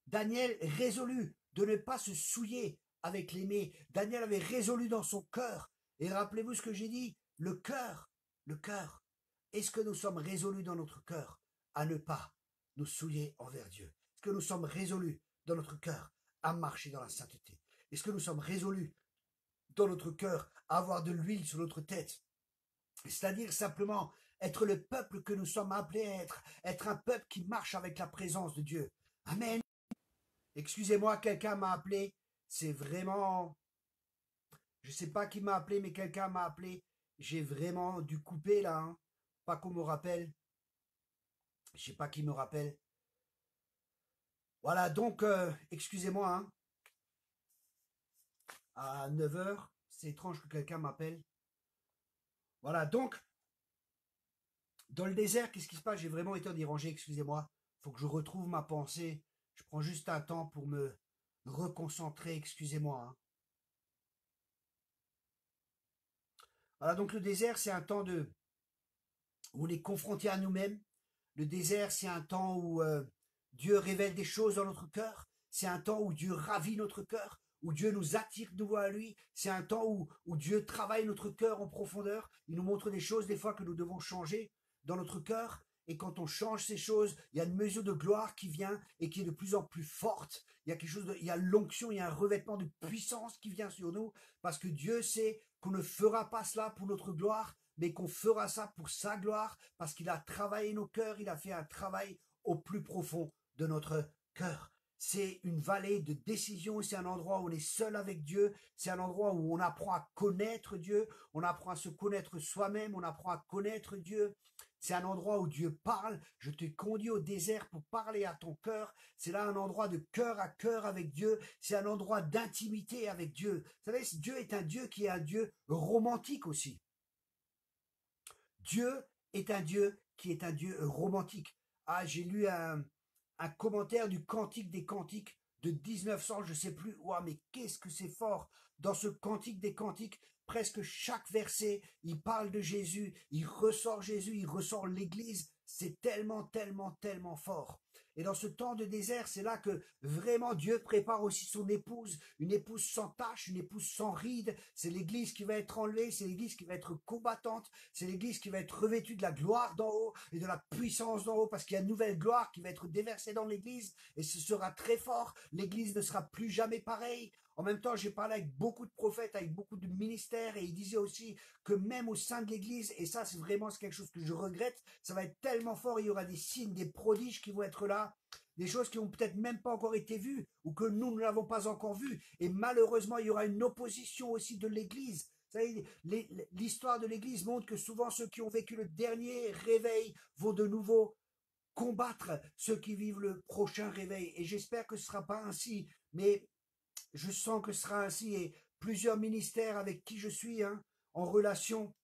Daniel résolu de ne pas se souiller avec l'aimé. Daniel avait résolu dans son cœur. Et rappelez-vous ce que j'ai dit, le cœur. Est-ce que nous sommes résolus dans notre cœur à ne pas nous souiller envers Dieu? Est-ce que nous sommes résolus dans notre cœur à marcher dans la sainteté? Est-ce que nous sommes résolus dans notre cœur à avoir de l'huile sur notre tête? C'est-à-dire simplement être le peuple que nous sommes appelés à être un peuple qui marche avec la présence de Dieu. Amen. Excusez-moi, quelqu'un m'a appelé. C'est vraiment... Je ne sais pas qui m'a appelé, mais quelqu'un m'a appelé. J'ai vraiment dû couper là. Hein. Pas qu'on me rappelle. Je ne sais pas qui me rappelle. Voilà, donc, excusez-moi. Hein. À 9 h, c'est étrange que quelqu'un m'appelle. Voilà, donc, dans le désert, qu'est-ce qui se passe? J'ai vraiment été dérangé, excusez-moi. Il faut que je retrouve ma pensée. Je prends juste un temps pour me reconcentrer, excusez-moi. Hein. Voilà, donc le désert, c'est un temps où on est confronté à nous-mêmes. Le désert, c'est un temps où Dieu révèle des choses dans notre cœur. C'est un temps où Dieu ravit notre cœur, où Dieu nous attire de nouveau à lui. C'est un temps où Dieu travaille notre cœur en profondeur. Il nous montre des choses des fois que nous devons changer dans notre cœur. Et quand on change ces choses, il y a une mesure de gloire qui vient et qui est de plus en plus forte. Il y a quelque chose il y a l'onction, il y a un revêtement de puissance qui vient sur nous parce que Dieu sait qu'on ne fera pas cela pour notre gloire, mais qu'on fera ça pour sa gloire parce qu'il a travaillé nos cœurs, il a fait un travail au plus profond de notre cœur. C'est une vallée de décision, c'est un endroit où on est seul avec Dieu, c'est un endroit où on apprend à connaître Dieu, on apprend à se connaître soi-même, on apprend à connaître Dieu. C'est un endroit où Dieu parle. Je te conduis au désert pour parler à ton cœur. C'est là un endroit de cœur à cœur avec Dieu. C'est un endroit d'intimité avec Dieu. Vous savez, Dieu est un Dieu qui est un Dieu romantique aussi. Dieu est un Dieu qui est un Dieu romantique. Ah, j'ai lu un commentaire du Cantique des Cantiques de 1900, je ne sais plus. Ouah, mais qu'est-ce que c'est fort. Dans ce Cantique des Cantiques, presque chaque verset, il parle de Jésus, il ressort l'Église. C'est tellement, tellement, tellement fort. Et dans ce temps de désert, c'est là que vraiment Dieu prépare aussi son épouse, une épouse sans tache, une épouse sans ride. C'est l'Église qui va être enlevée, c'est l'Église qui va être combattante, c'est l'Église qui va être revêtue de la gloire d'en haut et de la puissance d'en haut, parce qu'il y a une nouvelle gloire qui va être déversée dans l'Église, et ce sera très fort. L'Église ne sera plus jamais pareille. En même temps, j'ai parlé avec beaucoup de prophètes, avec beaucoup de ministères, et ils disaient aussi que même au sein de l'Église, et ça c'est vraiment quelque chose que je regrette, ça va être tellement fort, il y aura des signes, des prodiges qui vont être là, des choses qui n'ont peut-être même pas encore été vues, ou que nous ne l'avons pas encore vues, et malheureusement il y aura une opposition aussi de l'Église. Vous savez, l'histoire de l'Église montre que souvent ceux qui ont vécu le dernier réveil vont de nouveau combattre ceux qui vivent le prochain réveil, et j'espère que ce ne sera pas ainsi, mais je sens que ce sera ainsi, et plusieurs ministères avec qui je suis en relation,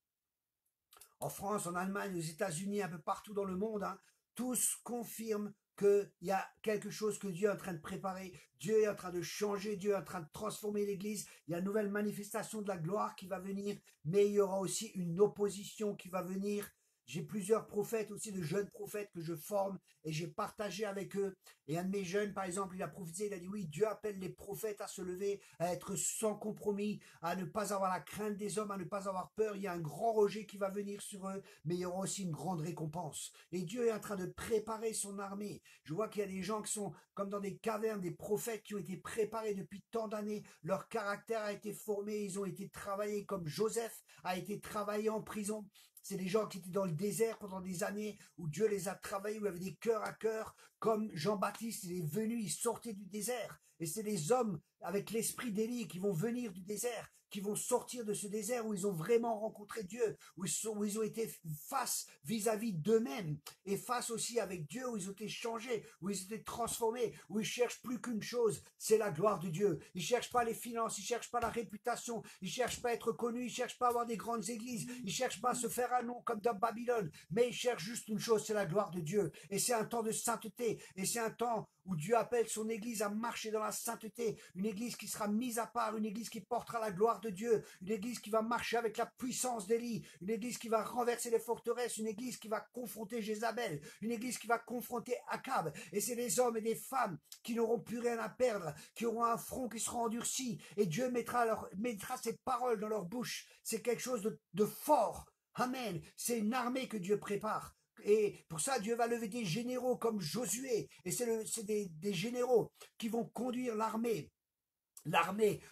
en France, en Allemagne, aux États-Unis, un peu partout dans le monde, tous confirment qu'il y a quelque chose que Dieu est en train de préparer, Dieu est en train de changer, Dieu est en train de transformer l'Église, il y a une nouvelle manifestation de la gloire qui va venir, mais il y aura aussi une opposition qui va venir. J'ai plusieurs prophètes aussi, de jeunes prophètes que je forme et j'ai partagé avec eux. Et un de mes jeunes, par exemple, il a prophétisé, il a dit oui, Dieu appelle les prophètes à se lever, à être sans compromis, à ne pas avoir la crainte des hommes, à ne pas avoir peur. Il y a un grand rejet qui va venir sur eux, mais il y aura aussi une grande récompense. Et Dieu est en train de préparer son armée. Je vois qu'il y a des gens qui sont comme dans des cavernes, des prophètes qui ont été préparés depuis tant d'années. Leur caractère a été formé, ils ont été travaillés comme Joseph a été travaillé en prison. C'est des gens qui étaient dans le désert pendant des années, où Dieu les a travaillés, où il y avait des cœurs à cœur, comme Jean-Baptiste, il est venu, il sortait du désert. Et c'est des hommes avec l'esprit d'Élie qui vont venir du désert, qui vont sortir de ce désert où ils ont vraiment rencontré Dieu, où ils ont été face vis-à-vis d'eux-mêmes et face aussi avec Dieu, où ils ont été changés, où ils ont été transformés, où ils cherchent plus qu'une chose, c'est la gloire de Dieu. Ils cherchent pas les finances, ils cherchent pas la réputation, ils cherchent pas à être connus, ils cherchent pas à avoir des grandes églises, ils cherchent pas à se faire un nom comme dans Babylone, mais ils cherchent juste une chose, c'est la gloire de Dieu. Et c'est un temps de sainteté, et c'est un temps où Dieu appelle son église à marcher dans la sainteté, une église qui sera mise à part, une église qui portera la gloire de Dieu, une église qui va marcher avec la puissance d'Élie, une église qui va renverser les forteresses, une église qui va confronter Jézabel, une église qui va confronter Akab. Et c'est des hommes et des femmes qui n'auront plus rien à perdre, qui auront un front qui sera endurci, et Dieu mettra ses paroles dans leur bouche. C'est quelque chose de fort. Amen. C'est une armée que Dieu prépare. Et pour ça, Dieu va lever des généraux comme Josué. Et c'est des généraux qui vont conduire l'armée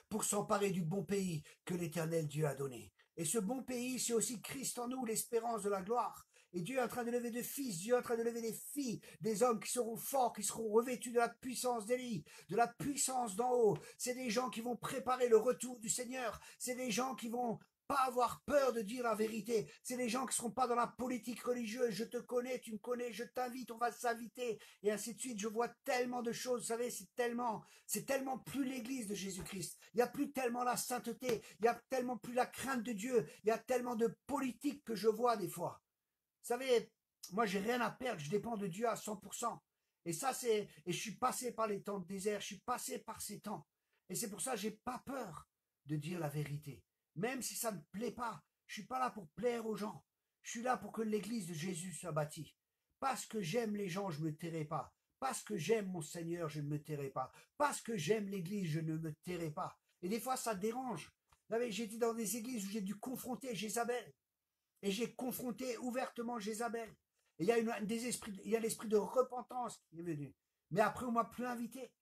pour s'emparer du bon pays que l'Éternel Dieu a donné. Et ce bon pays, c'est aussi Christ en nous, l'espérance de la gloire. Et Dieu est en train de lever des fils, Dieu est en train de lever des filles, des hommes qui seront forts, qui seront revêtus de la puissance d'Élie, de la puissance d'en haut. C'est des gens qui vont préparer le retour du Seigneur. C'est des gens qui vont pas avoir peur de dire la vérité. C'est des gens qui seront pas dans la politique religieuse. Je te connais, tu me connais, je t'invite, on va s'inviter. Et ainsi de suite. Je vois tellement de choses. Vous savez, c'est tellement plus l'église de Jésus-Christ. Il n'y a plus tellement la sainteté. Il n'y a tellement plus la crainte de Dieu. Il y a tellement de politique que je vois des fois. Vous savez, moi, j'ai rien à perdre. Je dépends de Dieu à 100%. Et je suis passé par les temps de désert. Je suis passé par ces temps. Et c'est pour ça que j'ai pas peur de dire la vérité. Même si ça ne me plaît pas, je suis pas là pour plaire aux gens. Je suis là pour que l'église de Jésus soit bâtie. Parce que j'aime les gens, je ne me tairai pas. Parce que j'aime mon Seigneur, je ne me tairai pas. Parce que j'aime l'église, je ne me tairai pas. Et des fois, ça dérange. Vous savez, j'ai été dans des églises où j'ai dû confronter Jézabel. Et j'ai confronté ouvertement Jézabel. Et il y a l'esprit de repentance qui est venu. Mais après, on m'a plus invité.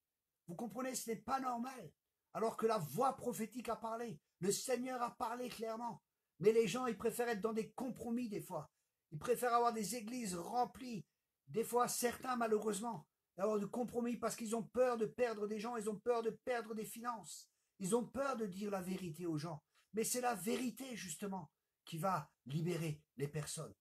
Vous comprenez, ce n'est pas normal. Alors que la voix prophétique a parlé. Le Seigneur a parlé clairement. Mais les gens, ils préfèrent être dans des compromis des fois. Ils préfèrent avoir des églises remplies. Des fois, certains, malheureusement, d'avoir de compromis parce qu'ils ont peur de perdre des gens, ils ont peur de perdre des finances. Ils ont peur de dire la vérité aux gens. Mais c'est la vérité, justement, qui va libérer les personnes.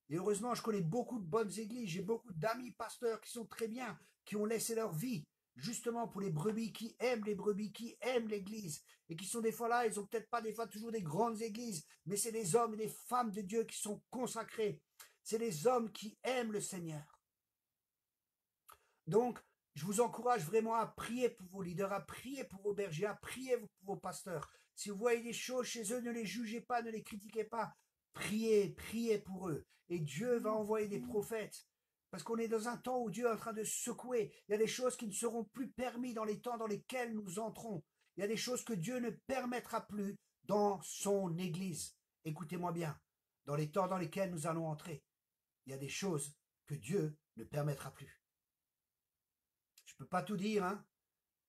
Et heureusement, je connais beaucoup de bonnes églises, j'ai beaucoup d'amis pasteurs qui sont très bien, qui ont laissé leur vie, justement pour les brebis, qui aiment l'église, et qui sont des fois là, ils ont peut-être pas des fois toujours des grandes églises, mais c'est des hommes et des femmes de Dieu qui sont consacrés. C'est des hommes qui aiment le Seigneur. Donc, je vous encourage vraiment à prier pour vos leaders, à prier pour vos bergers, à prier pour vos pasteurs. Si vous voyez des choses chez eux, ne les jugez pas, ne les critiquez pas. Priez pour eux. Et Dieu va envoyer des prophètes. Parce qu'on est dans un temps où Dieu est en train de secouer. Il y a des choses qui ne seront plus permises dans les temps dans lesquels nous entrons. Il y a des choses que Dieu ne permettra plus dans son Église. Écoutez-moi bien. Dans les temps dans lesquels nous allons entrer, il y a des choses que Dieu ne permettra plus. Je ne peux pas tout dire, hein.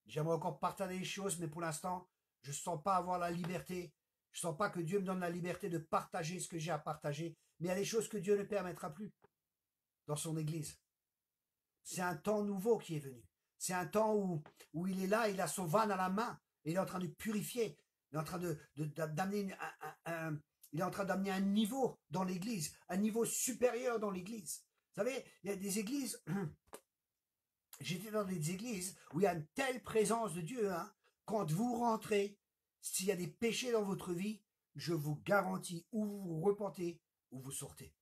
J'aimerais encore partager des choses, mais pour l'instant, je ne sens pas avoir la liberté. Je ne sens pas que Dieu me donne la liberté de partager ce que j'ai à partager. Mais il y a des choses que Dieu ne permettra plus dans son Église. C'est un temps nouveau qui est venu. C'est un temps où il est là, il a son van à la main, et il est en train de purifier. Il est en train d'amener il est en train d'amener un niveau dans l'Église, un niveau supérieur dans l'Église. Vous savez, il y a des églises, j'étais dans des églises où il y a une telle présence de Dieu, hein, quand vous rentrez, s'il y a des péchés dans votre vie, je vous garantis, ou vous vous repentez, ou vous sortez.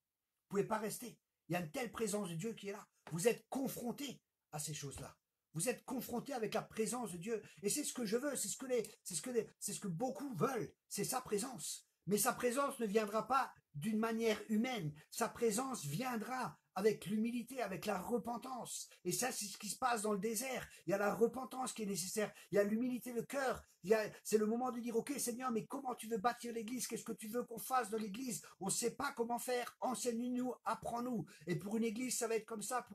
Vous ne pouvez pas rester. Il y a une telle présence de Dieu qui est là. Vous êtes confrontés à ces choses-là. Vous êtes confrontés avec la présence de Dieu. Et c'est ce que je veux, c'est ce que beaucoup veulent. C'est sa présence. Mais sa présence ne viendra pas d'une manière humaine. Sa présence viendra avec l'humilité, avec la repentance. Et ça, c'est ce qui se passe dans le désert. Il y a la repentance qui est nécessaire. Il y a l'humilité de cœur. C'est le moment de dire, ok Seigneur, mais comment tu veux bâtir l'église? Qu'est-ce que tu veux qu'on fasse dans l'église? On ne sait pas comment faire. Enseigne-nous, apprends-nous. Et pour une église, ça va être comme ça.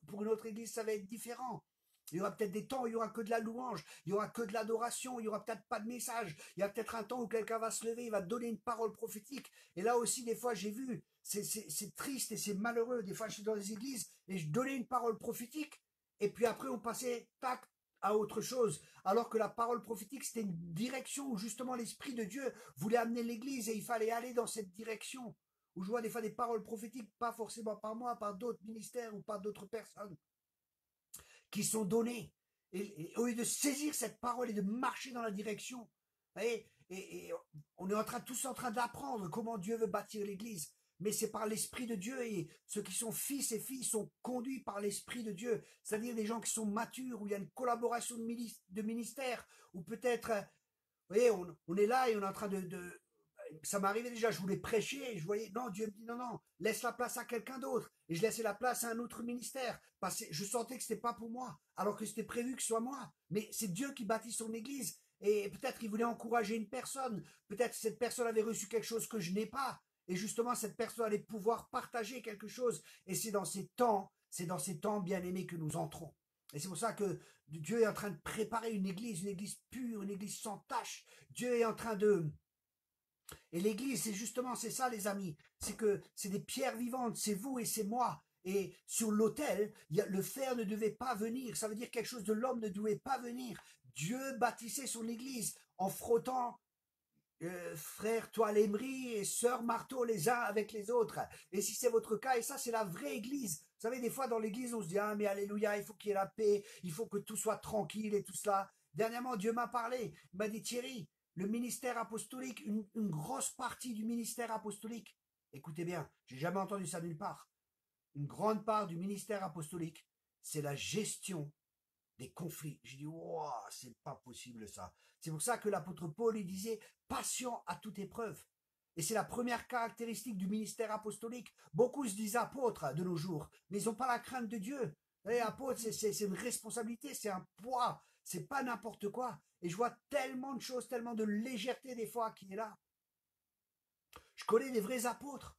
Pour une autre église, ça va être différent. Il y aura peut-être des temps où il y aura que de la louange, il y aura que de l'adoration, il y aura peut-être pas de message. Il y a peut-être un temps où quelqu'un va se lever, il va donner une parole prophétique. Et là aussi, des fois, j'ai vu, c'est triste et c'est malheureux. Des fois, je suis dans des églises et je donnais une parole prophétique. Et puis après, on passait, tac, à autre chose. Alors que la parole prophétique, c'était une direction où justement l'Esprit de Dieu voulait amener l'Église et il fallait aller dans cette direction. Où je vois des fois des paroles prophétiques, pas forcément par moi, par d'autres ministères ou par d'autres personnes, qui sont données. Et au lieu de saisir cette parole et de marcher dans la direction, vous voyez, et on est tous en train d'apprendre comment Dieu veut bâtir l'Église. Mais c'est par l'Esprit de Dieu et ceux qui sont fils et filles sont conduits par l'Esprit de Dieu. C'est-à-dire des gens qui sont matures, où il y a une collaboration de ministère, ou peut-être, vous voyez, on est là et on est en train ça m'arrivait déjà, je voulais prêcher et je voyais, non, Dieu me dit non, non, laisse la place à quelqu'un d'autre. Et je laissais la place à un autre ministère. Parce que je sentais que c'était pas pour moi, alors que c'était prévu que ce soit moi. Mais c'est Dieu qui bâtit son église. Et peut-être qu'il voulait encourager une personne. Peut-être cette personne avait reçu quelque chose que je n'ai pas. Et justement, cette personne allait pouvoir partager quelque chose. Et c'est dans ces temps bien-aimés que nous entrons. Et c'est pour ça que Dieu est en train de préparer une église pure, une église sans tache. Dieu est en train de... Et l'église, c'est ça les amis, c'est que c'est des pierres vivantes, c'est vous et c'est moi. Et sur l'autel, le fer ne devait pas venir, ça veut dire quelque chose de l'homme ne devait pas venir. Dieu bâtissait son église en frottant frère toile émery et sœur marteau les uns avec les autres. Et si c'est votre cas, et ça c'est la vraie église. Vous savez, des fois dans l'église, on se dit, ah mais alléluia, il faut qu'il y ait la paix, il faut que tout soit tranquille et tout cela. Dernièrement, Dieu m'a parlé, il m'a dit, Thierry, le ministère apostolique, une grosse partie du ministère apostolique, écoutez bien, j'ai jamais entendu ça nulle part, une grande part du ministère apostolique, c'est la gestion des conflits. J'ai dit, wow, c'est pas possible ça. C'est pour ça que l'apôtre Paul, il disait, patient à toute épreuve. Et c'est la première caractéristique du ministère apostolique. Beaucoup se disent apôtres de nos jours, mais ils n'ont pas la crainte de Dieu. Et apôtre, c'est une responsabilité, c'est un poids, c'est pas n'importe quoi. Et je vois tellement de choses, tellement de légèreté des fois qui est là. Je connais des vrais apôtres.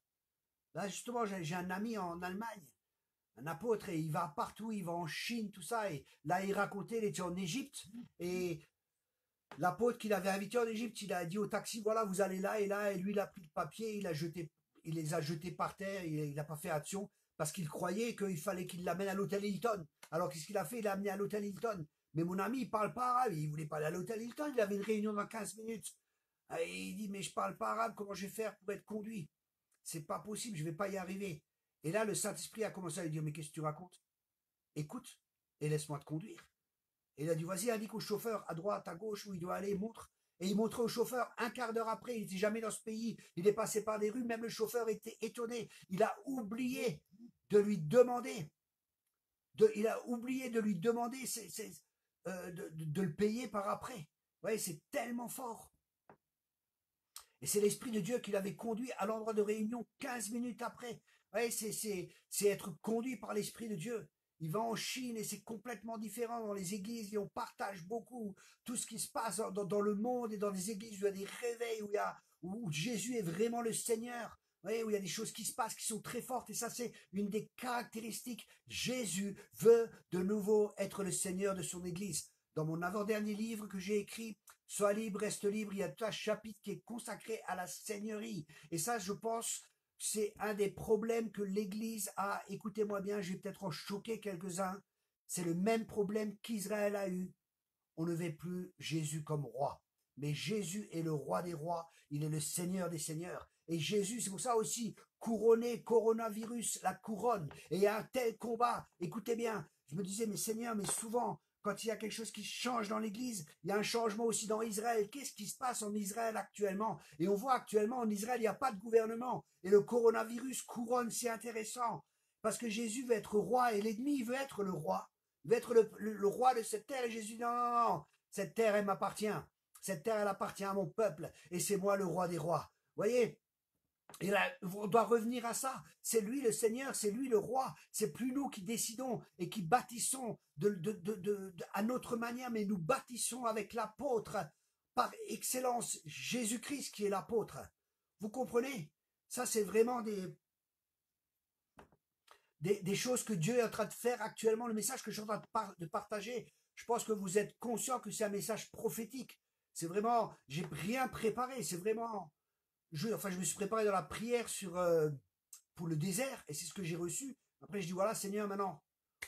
Là, justement, j'ai un ami en Allemagne, un apôtre, et il va partout, il va en Chine, tout ça, et là, il racontait, il était en Égypte, et l'apôtre qu'il avait invité en Égypte, il a dit au taxi, voilà, vous allez là, et lui, il a pris le papier, il les a jetés par terre, il n'a pas fait action, parce qu'il croyait qu'il fallait qu'il l'amène à l'hôtel Hilton. Alors, qu'est-ce qu'il a fait? Il l'a amené à l'hôtel Hilton. Mais mon ami, il parle pas arabe, il voulait pas aller à l'hôtel Hilton, il avait une réunion dans 15 minutes. Et il dit, mais je parle pas arabe, comment je vais faire pour être conduit? C'est pas possible, je vais pas y arriver. Et là, le Saint-Esprit a commencé à lui dire, mais qu'est-ce que tu racontes? Écoute, et laisse-moi te conduire. Et il a dit, vas-y, indique au chauffeur à droite, à gauche, où il doit aller, montre. Et il montrait au chauffeur un quart d'heure après, il n'était jamais dans ce pays, il est passé par des rues, même le chauffeur était étonné. Il a oublié de lui demander, il a oublié de lui demander de le payer par après. Vous voyez, c'est tellement fort. Et c'est l'Esprit de Dieu qui l'avait conduit à l'endroit de réunion 15 minutes après. Ouais, c'est être conduit par l'Esprit de Dieu. Il va en Chine et c'est complètement différent dans les églises et on partage beaucoup tout ce qui se passe dans le monde et dans les églises où il y a des réveils, où Jésus est vraiment le Seigneur. Ouais, où il y a des choses qui se passent qui sont très fortes et ça c'est une des caractéristiques. Jésus veut de nouveau être le Seigneur de son église. Dans mon avant-dernier livre que j'ai écrit, Sois libre, reste libre, il y a tout un chapitre qui est consacré à la seigneurie. Et ça, je pense, c'est un des problèmes que l'Église a. Écoutez-moi bien, je vais peut-être en choquer quelques-uns. C'est le même problème qu'Israël a eu. On ne veut plus Jésus comme roi. Mais Jésus est le roi des rois, il est le Seigneur des seigneurs. Et Jésus, c'est pour ça aussi, couronné, coronavirus, la couronne. Et il y a un tel combat. Écoutez bien, je me disais, mais Seigneur, mais souvent, quand il y a quelque chose qui change dans l'Église, il y a un changement aussi dans Israël. Qu'est-ce qui se passe en Israël actuellement? Et on voit actuellement en Israël, il n'y a pas de gouvernement. Et le coronavirus couronne, c'est intéressant. Parce que Jésus veut être roi et l'ennemi veut être le roi. Il veut être le roi de cette terre. Et Jésus dit, non, non, non, cette terre, elle m'appartient. Cette terre, elle appartient à mon peuple. Et c'est moi le roi des rois. Vous voyez? Et là, on doit revenir à ça. C'est lui le Seigneur, c'est lui le roi. C'est plus nous qui décidons et qui bâtissons à notre manière, mais nous bâtissons avec l'apôtre par excellence, Jésus-Christ qui est l'apôtre. Vous comprenez? Ça, c'est vraiment des choses que Dieu est en train de faire actuellement. Le message que je suis en train de partager, je pense que vous êtes conscient que c'est un message prophétique. C'est vraiment, j'ai rien préparé, c'est vraiment... je me suis préparé dans la prière pour le désert, et c'est ce que j'ai reçu. Après, je dis, voilà, Seigneur, maintenant,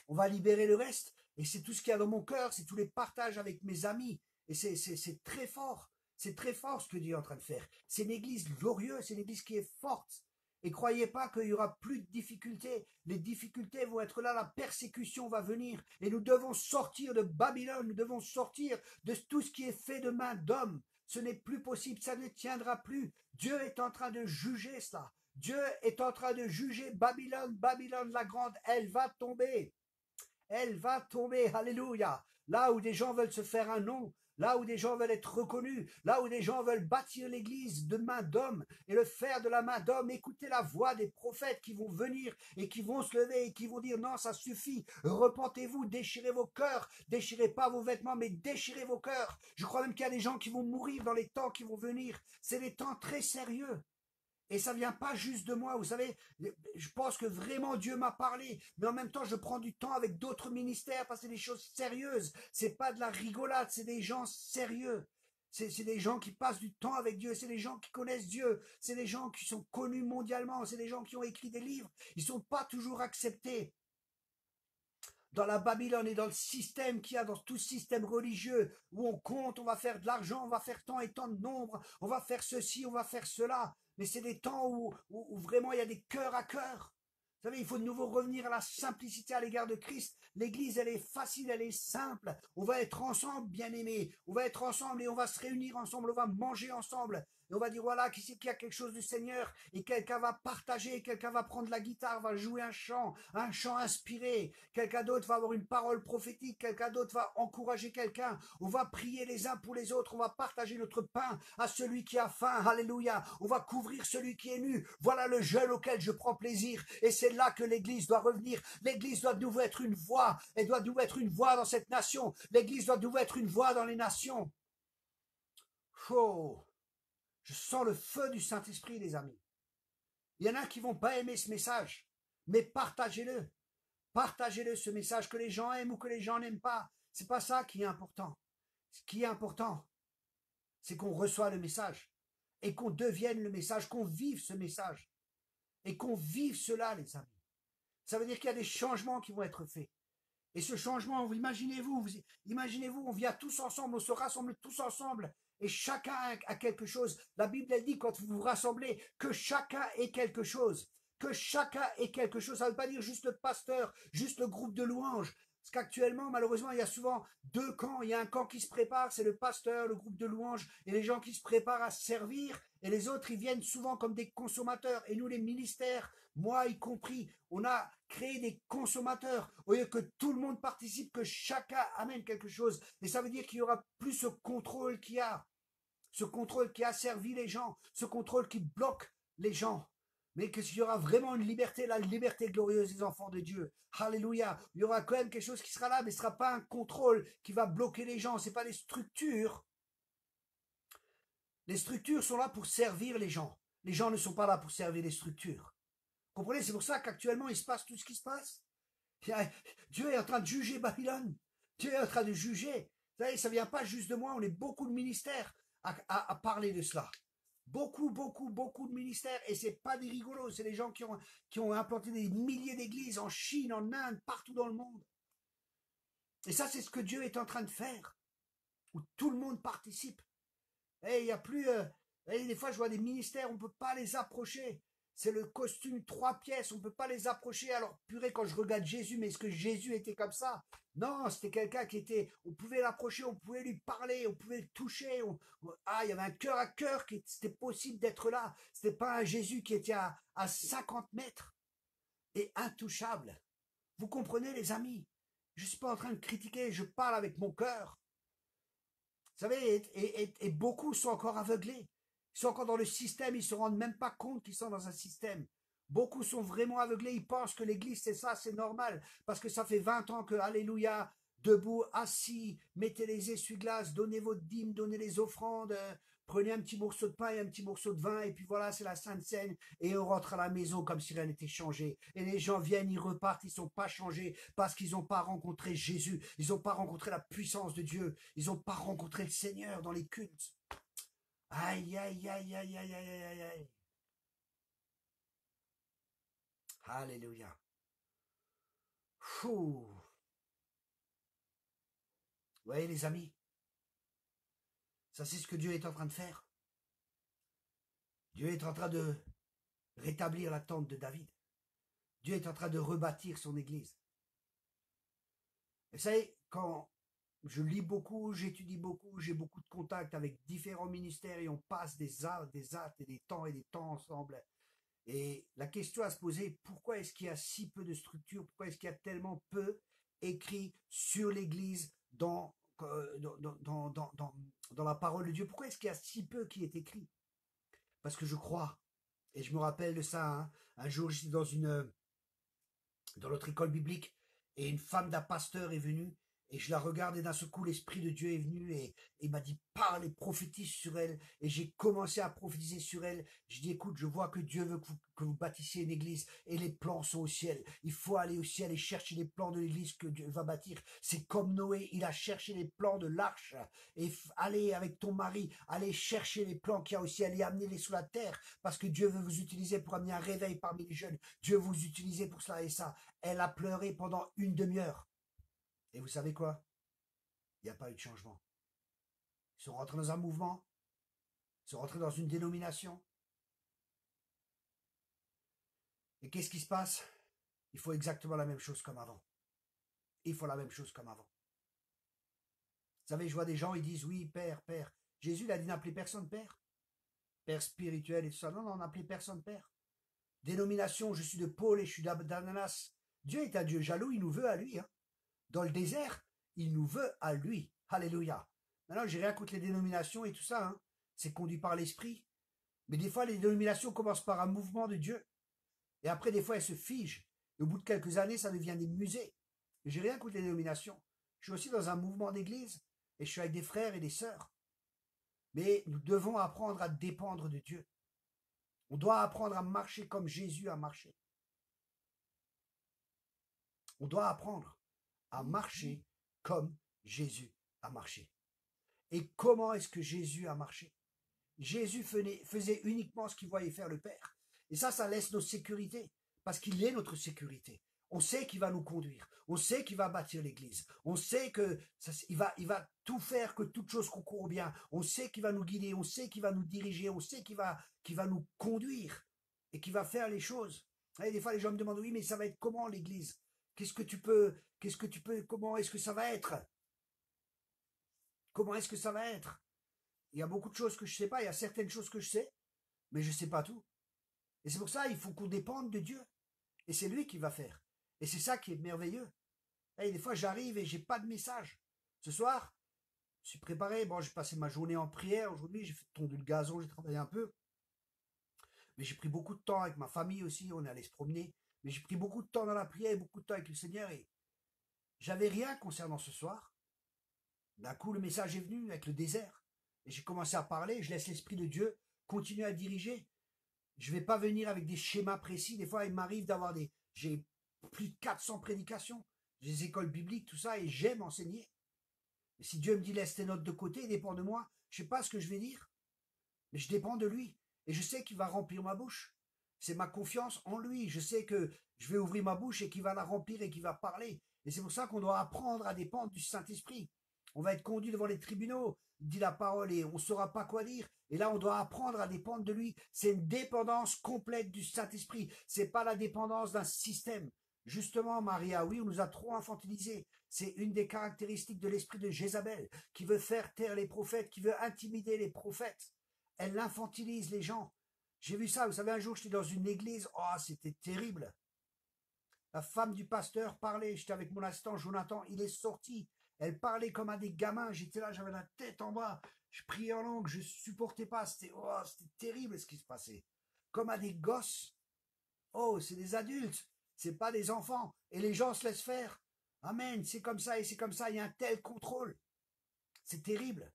on va libérer le reste. Et c'est tout ce qu'il y a dans mon cœur, c'est tous les partages avec mes amis. Et c'est très fort. C'est très fort ce que Dieu est en train de faire. C'est une église glorieuse, c'est une église qui est forte. Et croyez pas qu'il y aura plus de difficultés. Les difficultés vont être là, la persécution va venir. Et nous devons sortir de Babylone, nous devons sortir de tout ce qui est fait de main d'homme. Ce n'est plus possible, ça ne tiendra plus. Dieu est en train de juger cela. Dieu est en train de juger Babylone, Babylone la grande, elle va tomber. Elle va tomber, alléluia. Là où des gens veulent se faire un nom, là où des gens veulent être reconnus, là où des gens veulent bâtir l'église de main d'homme et le faire de la main d'homme, écoutez la voix des prophètes qui vont venir et qui vont se lever et qui vont dire non, ça suffit, repentez-vous, déchirez vos cœurs, déchirez pas vos vêtements, mais déchirez vos cœurs. Je crois même qu'il y a des gens qui vont mourir dans les temps qui vont venir. C'est des temps très sérieux. Et ça vient pas juste de moi, vous savez, je pense que vraiment Dieu m'a parlé, mais en même temps je prends du temps avec d'autres ministères parce que c'est des choses sérieuses, c'est pas de la rigolade, c'est des gens sérieux. C'est des gens qui passent du temps avec Dieu, c'est des gens qui connaissent Dieu, c'est des gens qui sont connus mondialement, c'est des gens qui ont écrit des livres, ils sont pas toujours acceptés dans la Babylone et dans le système qu'il y a, dans tout système religieux, où on compte, on va faire de l'argent, on va faire tant et tant de nombres, on va faire ceci, on va faire cela. Mais c'est des temps où vraiment il y a des cœurs à cœur. Vous savez, il faut de nouveau revenir à la simplicité à l'égard de Christ. L'église, elle est facile, elle est simple. On va être ensemble, bien-aimés. On va être ensemble et on va se réunir ensemble, on va manger ensemble. Et on va dire, voilà, qui c'est qu'il y a quelque chose du Seigneur. Et quelqu'un va partager, quelqu'un va prendre la guitare, va jouer un chant inspiré. Quelqu'un d'autre va avoir une parole prophétique, quelqu'un d'autre va encourager quelqu'un. On va prier les uns pour les autres, on va partager notre pain à celui qui a faim. Alléluia. On va couvrir celui qui est nu. Voilà le jeûne auquel je prends plaisir. Et c'est là que l'Église doit revenir. L'Église doit de nouveau être une voix. Elle doit de nouveau être une voix dans cette nation. L'Église doit de nouveau être une voix dans les nations. Oh, je sens le feu du Saint-Esprit, les amis. Il y en a qui vont pas aimer ce message, mais partagez-le. Partagez-le, ce message, que les gens aiment ou que les gens n'aiment pas. C'est pas ça qui est important. Ce qui est important, c'est qu'on reçoit le message et qu'on devienne le message, qu'on vive ce message et qu'on vive cela, les amis. Ça veut dire qu'il y a des changements qui vont être faits. Et ce changement, vous imaginez-vous, on vient tous ensemble, on se rassemble tous ensemble, et chacun a quelque chose. La Bible, elle dit, quand vous vous rassemblez, que chacun ait quelque chose. Que chacun ait quelque chose. Ça ne veut pas dire juste le pasteur, juste le groupe de louanges. Parce qu'actuellement, malheureusement, il y a souvent deux camps. Il y a un camp qui se prépare, c'est le pasteur, le groupe de louanges, et les gens qui se préparent à servir. Et les autres, ils viennent souvent comme des consommateurs. Et nous, les ministères, moi y compris, on a créé des consommateurs. Au lieu que tout le monde participe, que chacun amène quelque chose. Et ça veut dire qu'il y aura plus ce contrôle qu'il y a. Ce contrôle qui asservit les gens. Ce contrôle qui bloque les gens. Mais qu'il y aura vraiment une liberté, la liberté glorieuse des enfants de Dieu. Alléluia. Il y aura quand même quelque chose qui sera là, mais ce ne sera pas un contrôle qui va bloquer les gens. Ce n'est pas des structures. Les structures sont là pour servir les gens. Les gens ne sont pas là pour servir les structures. Vous comprenez? C'est pour ça qu'actuellement, il se passe tout ce qui se passe. Dieu est en train de juger Babylone. Dieu est en train de juger. Vous savez, ça ne vient pas juste de moi. On est beaucoup de ministères à parler de cela. Beaucoup, beaucoup, beaucoup de ministères. Et c'est pas des rigolos. C'est des gens qui ont implanté des milliers d'églises en Chine, en Inde, partout dans le monde. Et ça, c'est ce que Dieu est en train de faire. Où tout le monde participe. Et il n'y a plus... des fois, je vois des ministères, on ne peut pas les approcher. C'est le costume 3 pièces, on ne peut pas les approcher. Alors, purée, quand je regarde Jésus, mais est-ce que Jésus était comme ça? Non, c'était quelqu'un qui était... On pouvait l'approcher, on pouvait lui parler, on pouvait le toucher. Il y avait un cœur à cœur, c'était possible d'être là. C'était pas un Jésus qui était à 50 mètres et intouchable. Vous comprenez, les amis? Je ne suis pas en train de critiquer, je parle avec mon cœur. Vous savez, et beaucoup sont encore aveuglés. Ils sont encore dans le système, ils ne se rendent même pas compte qu'ils sont dans un système. Beaucoup sont vraiment aveuglés, ils pensent que l'église c'est ça, c'est normal, parce que ça fait 20 ans que, alléluia, debout, assis, mettez les essuie-glaces, donnez votre dîme, donnez les offrandes, prenez un petit morceau de pain et un petit morceau de vin, et puis voilà, c'est la Sainte Seine, et on rentre à la maison comme si rien n'était changé. Et les gens viennent, ils repartent, ils ne sont pas changés, parce qu'ils n'ont pas rencontré Jésus, ils n'ont pas rencontré la puissance de Dieu, ils n'ont pas rencontré le Seigneur dans les cultes. Aïe, aïe, aïe, aïe, aïe, aïe, aïe, aïe. Alléluia. Fou. voyez les amis, ça c'est ce que Dieu est en train de faire. Dieu est en train de rétablir la tente de David. Dieu est en train de rebâtir son église. Et vous savez, quand je lis beaucoup, j'étudie beaucoup, j'ai beaucoup de contacts avec différents ministères et on passe des actes et des temps ensemble. Et la question à se poser, pourquoi est-ce qu'il y a si peu de structures, pourquoi est-ce qu'il y a tellement peu écrit sur l'Église dans la parole de Dieu? Pourquoi est-ce qu'il y a si peu qui est écrit? Parce que je crois, et je me rappelle de ça, hein, un jour j'étais dans notre école biblique, et une femme d'un pasteur est venue, et je la regarde, et d'un seul coup, l'Esprit de Dieu est venu, et il m'a dit, parle et prophétise sur elle, et j'ai commencé à prophétiser sur elle. Je dis, écoute, je vois que Dieu veut que vous bâtissiez une église, et les plans sont au ciel. Il faut aller au ciel et chercher les plans de l'église que Dieu va bâtir. C'est comme Noé, il a cherché les plans de l'arche, et allez avec ton mari, allez chercher les plans qu'il y a au ciel, et amenez-les sous la terre, parce que Dieu veut vous utiliser pour amener un réveil parmi les jeunes. Dieu vous utilisez pour cela et ça. Elle a pleuré pendant une demi-heure. Et vous savez quoi? Il n'y a pas eu de changement. Ils sont rentrés dans un mouvement, ils sont rentrés dans une dénomination. Et qu'est-ce qui se passe? Il faut exactement la même chose comme avant. Il faut la même chose comme avant. Vous savez, je vois des gens, ils disent, oui, Père, Père. Jésus, il a dit, n'appelez personne Père. Père spirituel et tout ça. Non, non, n'appelez personne Père. Dénomination, je suis de Paul et je suis d'Ananas. Dieu est un Dieu jaloux, il nous veut à lui. Hein. Dans le désert, il nous veut à lui. Alléluia. Maintenant, j'ai rien contre les dénominations et tout ça. Hein. C'est conduit par l'esprit. Mais des fois, les dénominations commencent par un mouvement de Dieu. Et après, des fois, elles se figent. Et au bout de quelques années, ça devient des musées. Et j'ai rien contre les dénominations. Je suis aussi dans un mouvement d'église. Et je suis avec des frères et des sœurs. Mais nous devons apprendre à dépendre de Dieu. On doit apprendre à marcher comme Jésus a marché. On doit apprendre à marcher comme Jésus a marché. Et comment est-ce que Jésus a marché? Jésus faisait uniquement ce qu'il voyait faire le Père. Et ça laisse nos sécurités, parce qu'il est notre sécurité. On sait qu'il va nous conduire, on sait qu'il va bâtir l'église, on sait qu'il va tout faire, que toute chose concourt bien, on sait qu'il va nous guider, on sait qu'il va nous diriger, on sait qu'il va nous conduire et qu'il va faire les choses. Et des fois, les gens me demandent, oui, mais ça va être comment l'église? Comment est-ce que ça va être? Comment est-ce que ça va être? Il y a beaucoup de choses que je ne sais pas, il y a certaines choses que je sais, mais je ne sais pas tout. Et c'est pour ça qu'il faut qu'on dépende de Dieu. Et c'est lui qui va faire. Et c'est ça qui est merveilleux. Et des fois, j'arrive et j'ai pas de message. Ce soir, je suis préparé. Bon, j'ai passé ma journée en prière. Aujourd'hui, j'ai fait tondu le gazon, j'ai travaillé un peu. Mais j'ai pris beaucoup de temps avec ma famille aussi. On est allé se promener. Mais j'ai pris beaucoup de temps dans la prière et beaucoup de temps avec le Seigneur. Et j'avais rien concernant ce soir. D'un coup, le message est venu avec le désert. Et j'ai commencé à parler. Je laisse l'Esprit de Dieu continuer à diriger. Je ne vais pas venir avec des schémas précis. Des fois, il m'arrive d'avoir j'ai plus de 400 prédications, des écoles bibliques, tout ça, et j'aime enseigner. Et si Dieu me dit laisse tes notes de côté, il dépend de moi. Je ne sais pas ce que je vais dire, mais je dépends de lui. Et je sais qu'il va remplir ma bouche. C'est ma confiance en lui. Je sais que je vais ouvrir ma bouche et qu'il va la remplir et qu'il va parler. Et c'est pour ça qu'on doit apprendre à dépendre du Saint-Esprit. On va être conduit devant les tribunaux, dit la parole, et on ne saura pas quoi dire. Et là, on doit apprendre à dépendre de lui. C'est une dépendance complète du Saint-Esprit. C'est pas la dépendance d'un système. Justement, Maria, oui, on nous a trop infantilisés. C'est une des caractéristiques de l'esprit de Jézabel, qui veut faire taire les prophètes, qui veut intimider les prophètes. Elle infantilise les gens. J'ai vu ça, vous savez, un jour, j'étais dans une église. Oh, c'était terrible. La femme du pasteur parlait. J'étais avec mon assistant Jonathan. Il est sorti. Elle parlait comme à des gamins. J'étais là, j'avais la tête en bas. Je priais en langue. Je supportais pas. C'était terrible ce qui se passait. Comme à des gosses. Oh, c'est des adultes. C'est pas des enfants. Et les gens se laissent faire. Amen. C'est comme ça et c'est comme ça. Il y a un tel contrôle. C'est terrible.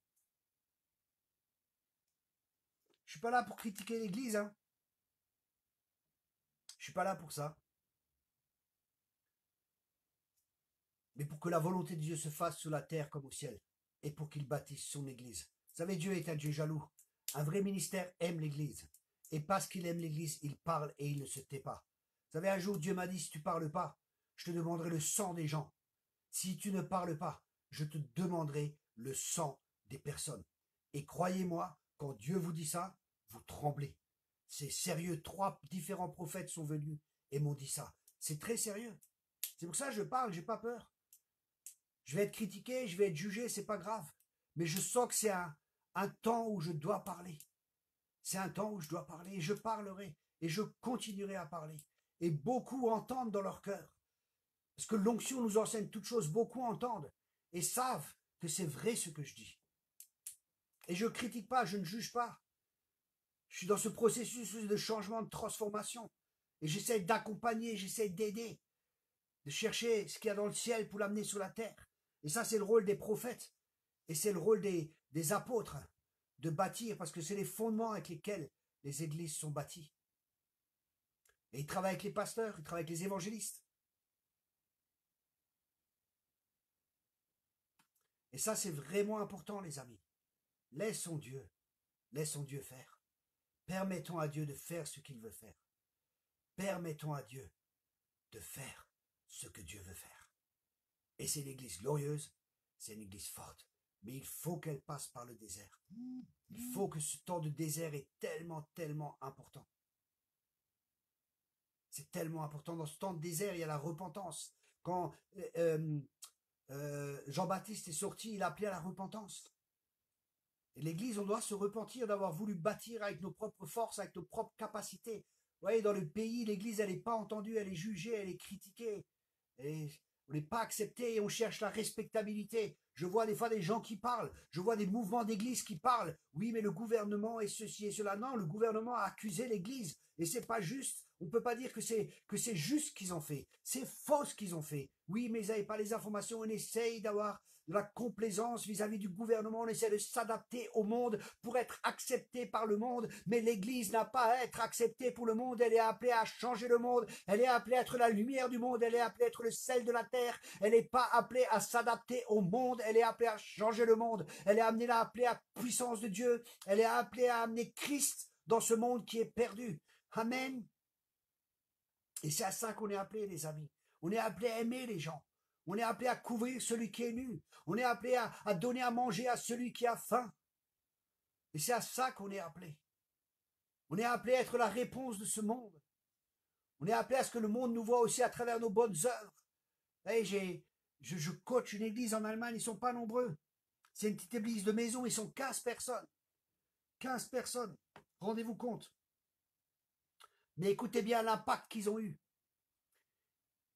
Je suis pas là pour critiquer l'église. Hein. Je suis pas là pour ça. Mais pour que la volonté de Dieu se fasse sur la terre comme au ciel, et pour qu'il bâtisse son Église. Vous savez, Dieu est un Dieu jaloux. Un vrai ministère aime l'Église. Et parce qu'il aime l'Église, il parle et il ne se tait pas. Vous savez, un jour, Dieu m'a dit, si tu ne parles pas, je te demanderai le sang des gens. Si tu ne parles pas, je te demanderai le sang des personnes. Et croyez-moi, quand Dieu vous dit ça, vous tremblez. C'est sérieux. 3 différents prophètes sont venus et m'ont dit ça. C'est très sérieux. C'est pour ça que je parle, j'ai pas peur. Je vais être critiqué, je vais être jugé, c'est pas grave. Mais je sens que c'est un temps où je dois parler. C'est un temps où je dois parler et je parlerai et je continuerai à parler. Et beaucoup entendent dans leur cœur. Parce que l'onction nous enseigne toutes choses, beaucoup entendent et savent que c'est vrai ce que je dis. Et je ne critique pas, je ne juge pas. Je suis dans ce processus de changement, de transformation. Et j'essaie d'accompagner, j'essaie d'aider, de chercher ce qu'il y a dans le ciel pour l'amener sur la terre. Et ça, c'est le rôle des prophètes. Et c'est le rôle des apôtres, de bâtir, parce que c'est les fondements avec lesquels les églises sont bâties. Et ils travaillent avec les pasteurs, ils travaillent avec les évangélistes. Et ça, c'est vraiment important, les amis. Laissons Dieu faire. Permettons à Dieu de faire ce qu'il veut faire. Permettons à Dieu de faire ce que Dieu veut faire. Et c'est une église glorieuse, c'est une église forte. Mais il faut qu'elle passe par le désert. Il faut que ce temps de désert est tellement, tellement important. C'est tellement important. Dans ce temps de désert, il y a la repentance. Quand Jean-Baptiste est sorti, il a appelé à la repentance. Et l'Église, on doit se repentir d'avoir voulu bâtir avec nos propres forces, avec nos propres capacités. Vous voyez, dans le pays, l'Église, elle n'est pas entendue, elle est jugée, elle est critiquée. Et on n'est pas accepté et on cherche la respectabilité. Je vois des fois des gens qui parlent, je vois des mouvements d'église qui parlent. Oui, mais le gouvernement est ceci et cela. Non, le gouvernement a accusé l'église et c'est pas juste. On ne peut pas dire que c'est juste ce qu'ils ont fait. C'est faux ce qu'ils ont fait. Oui, mais ils n'avaient pas les informations. On essaye d'avoir de la complaisance vis-à-vis du gouvernement, on essaie de s'adapter au monde pour être accepté par le monde, mais l'Église n'a pas à être acceptée pour le monde, elle est appelée à changer le monde, elle est appelée à être la lumière du monde, elle est appelée à être le sel de la terre, elle n'est pas appelée à s'adapter au monde, elle est appelée à changer le monde, elle est appelée à la puissance de Dieu, elle est appelée à amener Christ dans ce monde qui est perdu. Amen. Et c'est à ça qu'on est appelé, les amis. On est appelé à aimer les gens. On est appelé à couvrir celui qui est nu. On est appelé à donner à manger à celui qui a faim. Et c'est à ça qu'on est appelé. On est appelé à être la réponse de ce monde. On est appelé à ce que le monde nous voit aussi à travers nos bonnes œuvres. Hey, je coach une église en Allemagne, ils ne sont pas nombreux. C'est une petite église de maison, ils sont 15 personnes. 15 personnes. Rendez-vous compte. Mais écoutez bien l'impact qu'ils ont eu.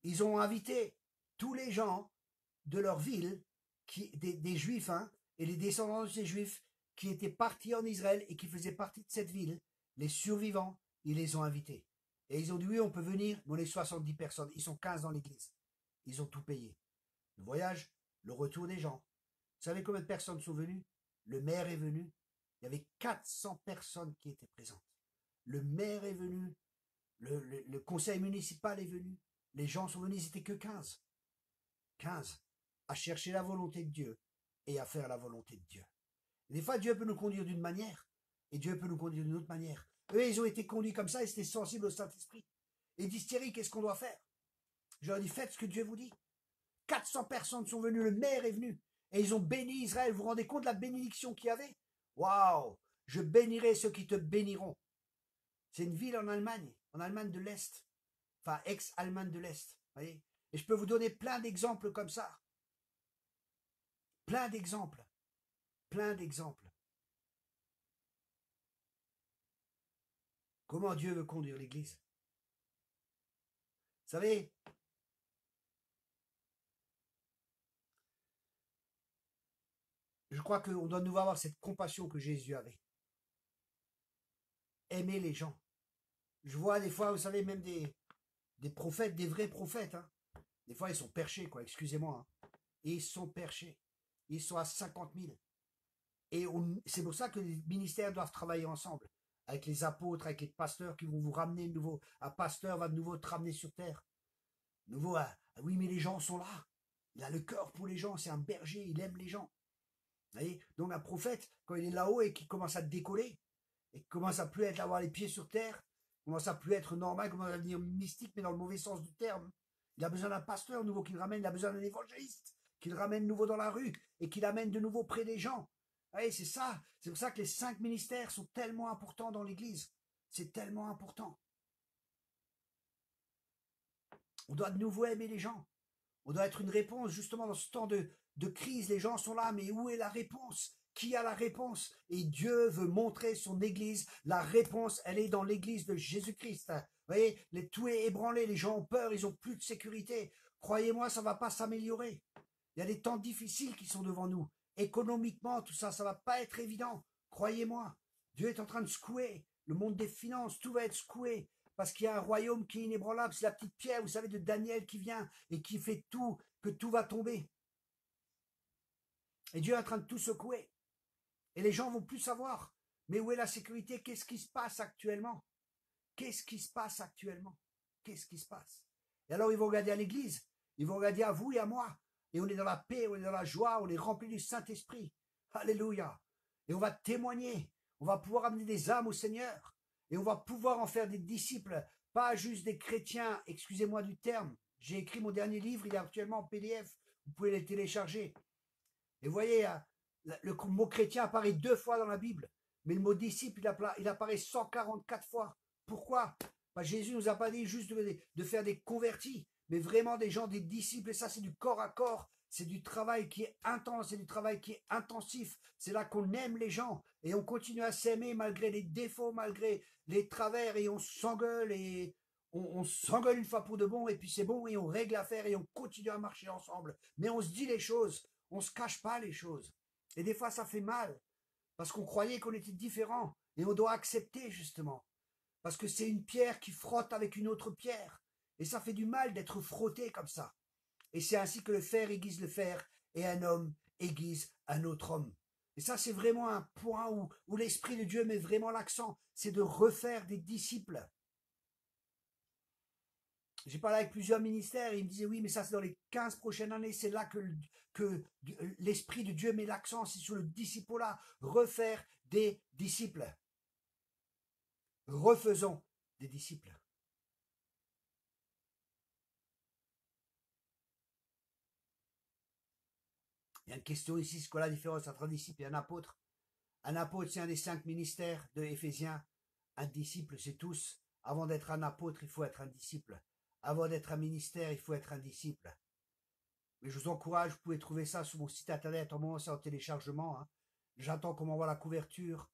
Ils ont invité tous les gens de leur ville, des juifs, hein, et les descendants de ces juifs qui étaient partis en Israël et qui faisaient partie de cette ville, les survivants, ils les ont invités. Et ils ont dit oui, on peut venir, mais on est 70 personnes. Ils sont 15 dans l'église. Ils ont tout payé. Le voyage, le retour des gens. Vous savez combien de personnes sont venues? Le maire est venu. Il y avait 400 personnes qui étaient présentes. Le maire est venu. Le conseil municipal est venu. Les gens sont venus, ils n'étaient que 15. 15. À chercher la volonté de Dieu et à faire la volonté de Dieu. Et des fois, Dieu peut nous conduire d'une manière et Dieu peut nous conduire d'une autre manière. Eux, ils ont été conduits comme ça, ils étaient sensibles au Saint-Esprit. Et ils disent, Thierry, qu'est-ce qu'on doit faire? Je leur ai dit, faites ce que Dieu vous dit. 400 personnes sont venues, le maire est venu. Et ils ont béni Israël. Vous vous rendez compte de la bénédiction qu'il y avait? Waouh! Je bénirai ceux qui te béniront. C'est une ville en Allemagne de l'Est. Enfin, ex-Allemagne de l'Est. Voyez? Et je peux vous donner plein d'exemples comme ça. Plein d'exemples. Plein d'exemples. Comment Dieu veut conduire l'Église? Vous savez, je crois qu'on doit nous avoir cette compassion que Jésus avait. Aimer les gens. Je vois des fois, vous savez, même des prophètes, des vrais prophètes. Hein. Des fois, ils sont perchés, quoi, excusez-moi. Hein. Ils sont perchés. Ils sont à 50 000. Et c'est pour ça que les ministères doivent travailler ensemble. Avec les apôtres, avec les pasteurs qui vont vous ramener de nouveau. Un pasteur va de nouveau te ramener sur terre. Nouveau, oui, mais les gens sont là. Il a le cœur pour les gens. C'est un berger. Il aime les gens. Vous voyez? Donc un prophète, quand il est là-haut et qu'il commence à décoller, et qu'il commence à plus être avoir les pieds sur terre, commence à plus être normal, commence à devenir mystique, mais dans le mauvais sens du terme. Il a besoin d'un pasteur nouveau qui le ramène. Il a besoin d'un évangéliste qu'il ramène de nouveau dans la rue et qu'il amène de nouveau près des gens. Oui, c'est ça. C'est pour ça que les 5 ministères sont tellement importants dans l'Église. C'est tellement important. On doit de nouveau aimer les gens. On doit être une réponse, justement, dans ce temps de crise. Les gens sont là, mais où est la réponse? Qui a la réponse? Et Dieu veut montrer son Église. La réponse, elle est dans l'Église de Jésus-Christ. Vous voyez, tout est ébranlé, les gens ont peur, ils ont plus de sécurité. Croyez-moi, ça ne va pas s'améliorer. Il y a des temps difficiles qui sont devant nous. Économiquement, tout ça, ça ne va pas être évident. Croyez-moi, Dieu est en train de secouer. Le monde des finances, tout va être secoué. Parce qu'il y a un royaume qui est inébranlable. C'est la petite pierre, vous savez, de Daniel qui vient et qui fait tout, que tout va tomber. Et Dieu est en train de tout secouer. Et les gens vont plus savoir. Mais où est la sécurité? Qu'est-ce qui se passe actuellement? Qu'est-ce qui se passe actuellement? Qu'est-ce qui se passe? Et alors ils vont regarder à l'église. Ils vont regarder à vous et à moi. Et on est dans la paix, on est dans la joie, on est rempli du Saint-Esprit. Alléluia. Et on va témoigner. On va pouvoir amener des âmes au Seigneur. Et on va pouvoir en faire des disciples, pas juste des chrétiens, excusez-moi du terme. J'ai écrit mon dernier livre, il est actuellement en PDF, vous pouvez le télécharger. Et vous voyez, le mot chrétien apparaît 2 fois dans la Bible, mais le mot disciple, il apparaît 144 fois. Pourquoi? Jésus ne nous a pas dit juste de faire des convertis, mais vraiment des gens, des disciples, et ça c'est du corps à corps. C'est du travail qui est intense, c'est du travail qui est intensif. C'est là qu'on aime les gens et on continue à s'aimer malgré les défauts, malgré les travers et on s'engueule et on s'engueule une fois pour de bon et puis c'est bon et on règle l'affaire et on continue à marcher ensemble. Mais on se dit les choses, on se cache pas les choses. Et des fois ça fait mal parce qu'on croyait qu'on était différents et on doit accepter justement. Parce que c'est une pierre qui frotte avec une autre pierre. Et ça fait du mal d'être frotté comme ça. Et c'est ainsi que le fer aiguise le fer et un homme aiguise un autre homme. Et ça, c'est vraiment un point où l'Esprit de Dieu met vraiment l'accent. C'est de refaire des disciples. J'ai parlé avec plusieurs ministères et ils me disaient oui, mais ça c'est dans les 15 prochaines années. C'est là que l'Esprit de Dieu met l'accent. C'est sur le disciple-là. Refaire des disciples. Refaisons des disciples. Il y a une question ici, c'est quoi la différence entre un disciple et un apôtre? Un apôtre, c'est un des 5 ministères de Éphésiens. Un disciple, c'est tous. Avant d'être un apôtre, il faut être un disciple. Avant d'être un ministère, il faut être un disciple. Mais je vous encourage, vous pouvez trouver ça sur mon site internet, en moment c'est en téléchargement. Hein. J'attends qu'on m'envoie la couverture.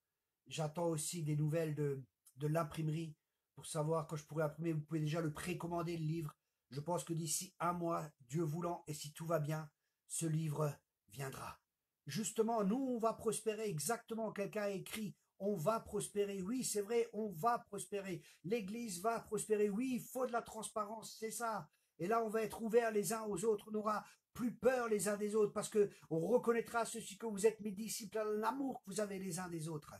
J'attends aussi des nouvelles de l'imprimerie pour savoir quand je pourrai imprimer. Vous pouvez déjà le précommander, le livre. Je pense que d'ici 1 mois, Dieu voulant, et si tout va bien, ce livre viendra. Justement, nous, on va prospérer exactement. Quelqu'un a écrit, on va prospérer. Oui, c'est vrai, on va prospérer. L'Église va prospérer. Oui, il faut de la transparence, c'est ça. Et là, on va être ouverts les uns aux autres. On n'aura plus peur les uns des autres parce que on reconnaîtra ceci que vous êtes mes disciples, l'amour que vous avez les uns des autres.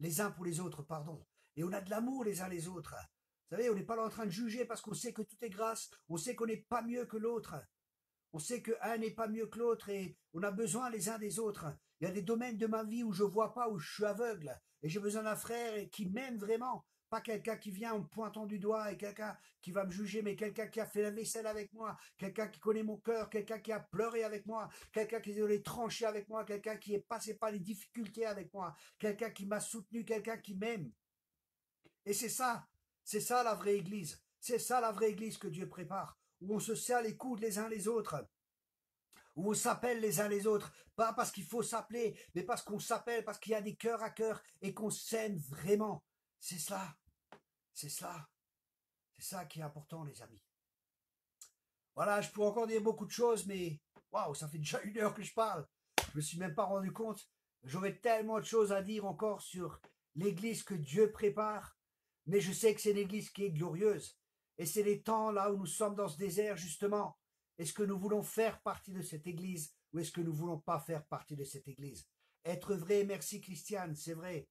Les uns pour les autres, pardon. Et on a de l'amour les uns les autres. Vous savez, on n'est pas là en train de juger parce qu'on sait que tout est grâce. On sait qu'on n'est pas mieux que l'autre. On sait qu'un n'est pas mieux que l'autre et on a besoin les uns des autres. Il y a des domaines de ma vie où je ne vois pas, où je suis aveugle. Et j'ai besoin d'un frère qui m'aime vraiment. Pas quelqu'un qui vient en me pointant du doigt et quelqu'un qui va me juger, mais quelqu'un qui a fait la vaisselle avec moi, quelqu'un qui connaît mon cœur, quelqu'un qui a pleuré avec moi, quelqu'un qui est allé trancher avec moi, quelqu'un qui est passé par les difficultés avec moi, quelqu'un qui m'a soutenu, quelqu'un qui m'aime. Et c'est ça la vraie église. C'est ça la vraie église que Dieu prépare, où on se serre les coudes les uns les autres, où on s'appelle les uns les autres, pas parce qu'il faut s'appeler, mais parce qu'on s'appelle, parce qu'il y a des cœurs à cœur et qu'on s'aime vraiment. C'est cela, c'est cela, c'est ça qui est important, les amis. Voilà, je pourrais encore dire beaucoup de choses, mais waouh, ça fait déjà 1 heure que je parle. Je me suis même pas rendu compte. J'aurais tellement de choses à dire encore sur l'église que Dieu prépare, mais je sais que c'est l'église qui est glorieuse. Et c'est les temps là où nous sommes dans ce désert, justement. Est-ce que nous voulons faire partie de cette église ou est-ce que nous ne voulons pas faire partie de cette église? Être vrai, merci Christiane, c'est vrai.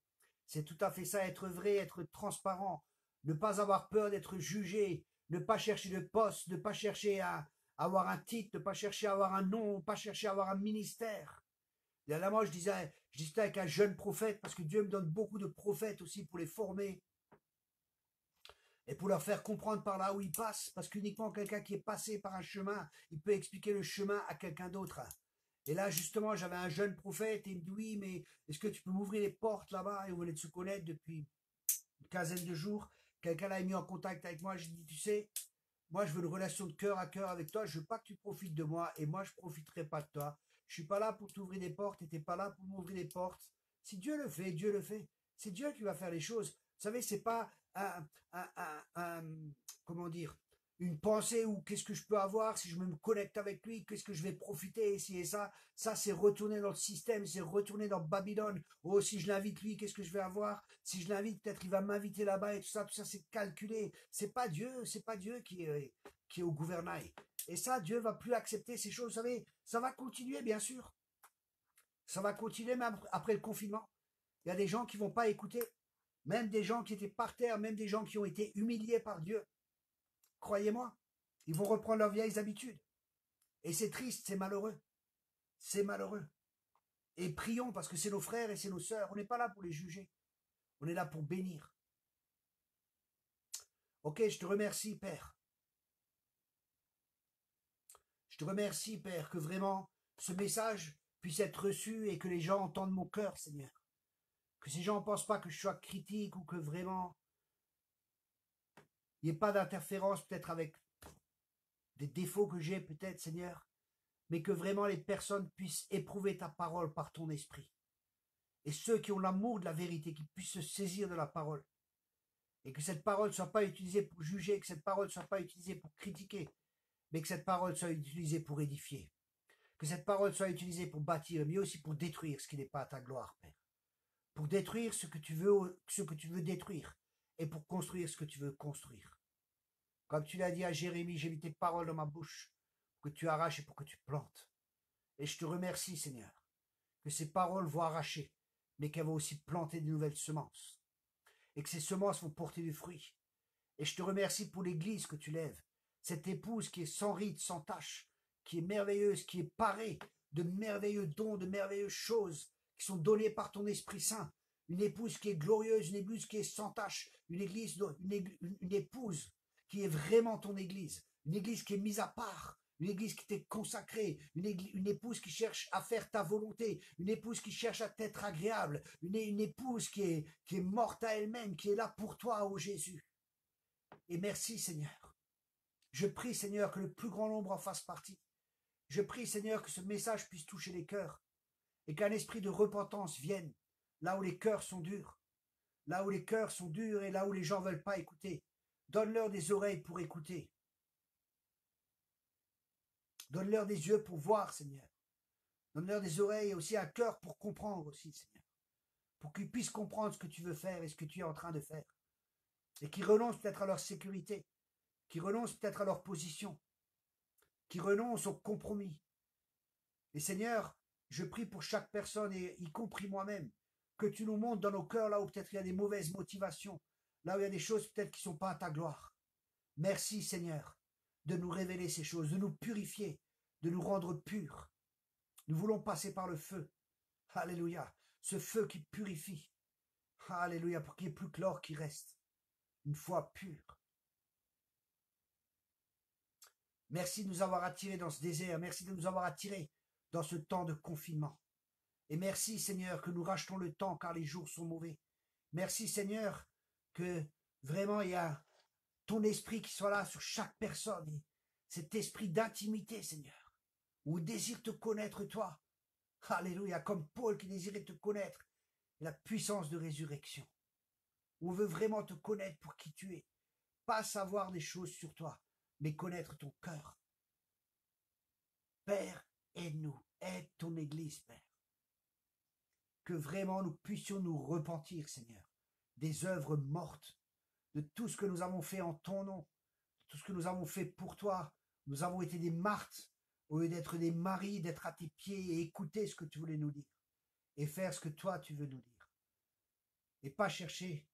C'est tout à fait ça, être vrai, être transparent, ne pas avoir peur d'être jugé, ne pas chercher de poste, ne pas chercher à avoir un titre, ne pas chercher à avoir un nom, ne pas chercher à avoir un ministère. Et là, moi, je disais avec un jeune prophète, parce que Dieu me donne beaucoup de prophètes aussi pour les former. et pour leur faire comprendre par là où ils passent, parce qu'uniquement quelqu'un qui est passé par un chemin, il peut expliquer le chemin à quelqu'un d'autre. Et là, justement, j'avais un jeune prophète et il me dit, oui, mais est-ce que tu peux m'ouvrir les portes là-bas? Et on venait de se connaître depuis une quinzaine de jours. Quelqu'un l'a mis en contact avec moi. J'ai dit, tu sais, moi, je veux une relation de cœur à cœur avec toi. Je veux pas que tu profites de moi et moi, je profiterai pas de toi. Je suis pas là pour t'ouvrir des portes et t'es pas là pour m'ouvrir les portes. Si Dieu le fait, Dieu le fait. C'est Dieu qui va faire les choses. Vous savez, c'est pas comment dire, une pensée ou qu'est-ce que je peux avoir si je me connecte avec lui, qu'est-ce que je vais profiter ici et ça. Ça, c'est retourner dans le système, c'est retourner dans Babylone. Oh, si je l'invite lui, qu'est-ce que je vais avoir? Si je l'invite, peut-être il va m'inviter là-bas et tout ça c'est calculé. C'est pas Dieu qui est au gouvernail. Et ça, Dieu va plus accepter ces choses. Vous savez, ça va continuer, bien sûr. Ça va continuer même après le confinement. Il y a des gens qui vont pas écouter. Même des gens qui étaient par terre, même des gens qui ont été humiliés par Dieu. Croyez-moi, ils vont reprendre leurs vieilles habitudes. Et c'est triste, c'est malheureux. C'est malheureux. Et prions parce que c'est nos frères et c'est nos sœurs. On n'est pas là pour les juger. On est là pour bénir. Ok, je te remercie, Père. Je te remercie, Père, que vraiment ce message puisse être reçu et que les gens entendent mon cœur, Seigneur. Que ces gens ne pensent pas que je sois critique ou que vraiment il n'y ait pas d'interférence peut-être avec des défauts que j'ai peut-être, Seigneur, mais que vraiment les personnes puissent éprouver ta parole par ton esprit. Et ceux qui ont l'amour de la vérité, qui puissent se saisir de la parole. Et que cette parole ne soit pas utilisée pour juger, que cette parole ne soit pas utilisée pour critiquer, mais que cette parole soit utilisée pour édifier. Que cette parole soit utilisée pour bâtir, mais aussi pour détruire ce qui n'est pas à ta gloire, Père. Pour détruire ce que tu veux détruire, et pour construire ce que tu veux construire. Comme tu l'as dit à Jérémie, j'ai mis tes paroles dans ma bouche, pour que tu arraches et pour que tu plantes. Et je te remercie, Seigneur, que ces paroles vont arracher, mais qu'elles vont aussi planter de nouvelles semences. Et que ces semences vont porter du fruit. Et je te remercie pour l'église que tu lèves. Cette épouse qui est sans ride, sans tache, qui est merveilleuse, qui est parée de merveilleux dons, de merveilleuses choses qui sont données par ton Esprit Saint. Une épouse qui est glorieuse, une épouse qui est sans tache, une épouse qui est vraiment ton église. Une église qui est mise à part, une église qui t'est consacrée, une épouse qui cherche à faire ta volonté, une épouse qui cherche à t'être agréable, une épouse qui est morte à elle-même, qui est là pour toi, ô Jésus. Et merci, Seigneur. Je prie, Seigneur, que le plus grand nombre en fasse partie. Je prie, Seigneur, que ce message puisse toucher les cœurs et qu'un esprit de repentance vienne là où les cœurs sont durs, là où les cœurs sont durs et là où les gens ne veulent pas écouter. Donne-leur des oreilles pour écouter. Donne-leur des yeux pour voir, Seigneur. Donne-leur des oreilles et aussi un cœur pour comprendre aussi, Seigneur. Pour qu'ils puissent comprendre ce que tu veux faire et ce que tu es en train de faire. Et qu'ils renoncent peut-être à leur sécurité, qu'ils renoncent peut-être à leur position, qui renoncent au compromis. Et Seigneur, je prie pour chaque personne, et y compris moi-même, que tu nous montres dans nos cœurs là où peut-être il y a des mauvaises motivations, là où il y a des choses peut-être qui ne sont pas à ta gloire. Merci Seigneur de nous révéler ces choses, de nous purifier, de nous rendre purs. Nous voulons passer par le feu. Alléluia. Ce feu qui purifie. Alléluia, pour qu'il n'y ait plus que l'or qui reste. Une foi pure. Merci de nous avoir attirés dans ce désert. Merci de nous avoir attirés dans ce temps de confinement. Et merci Seigneur que nous rachetons le temps car les jours sont mauvais. Merci Seigneur que vraiment il y a ton esprit qui soit là sur chaque personne. Et cet esprit d'intimité Seigneur, où il désire te connaître toi. Alléluia, comme Paul qui désirait te connaître. La puissance de résurrection. On veut vraiment te connaître pour qui tu es. Pas savoir des choses sur toi, mais connaître ton cœur. Père, aide-nous, aide ton Église, Père. Que vraiment nous puissions nous repentir, Seigneur, des œuvres mortes, de tout ce que nous avons fait en ton nom, de tout ce que nous avons fait pour toi. Nous avons été des martes, au lieu d'être des maris, d'être à tes pieds et écouter ce que tu voulais nous dire, et faire ce que toi tu veux nous dire. Et pas chercher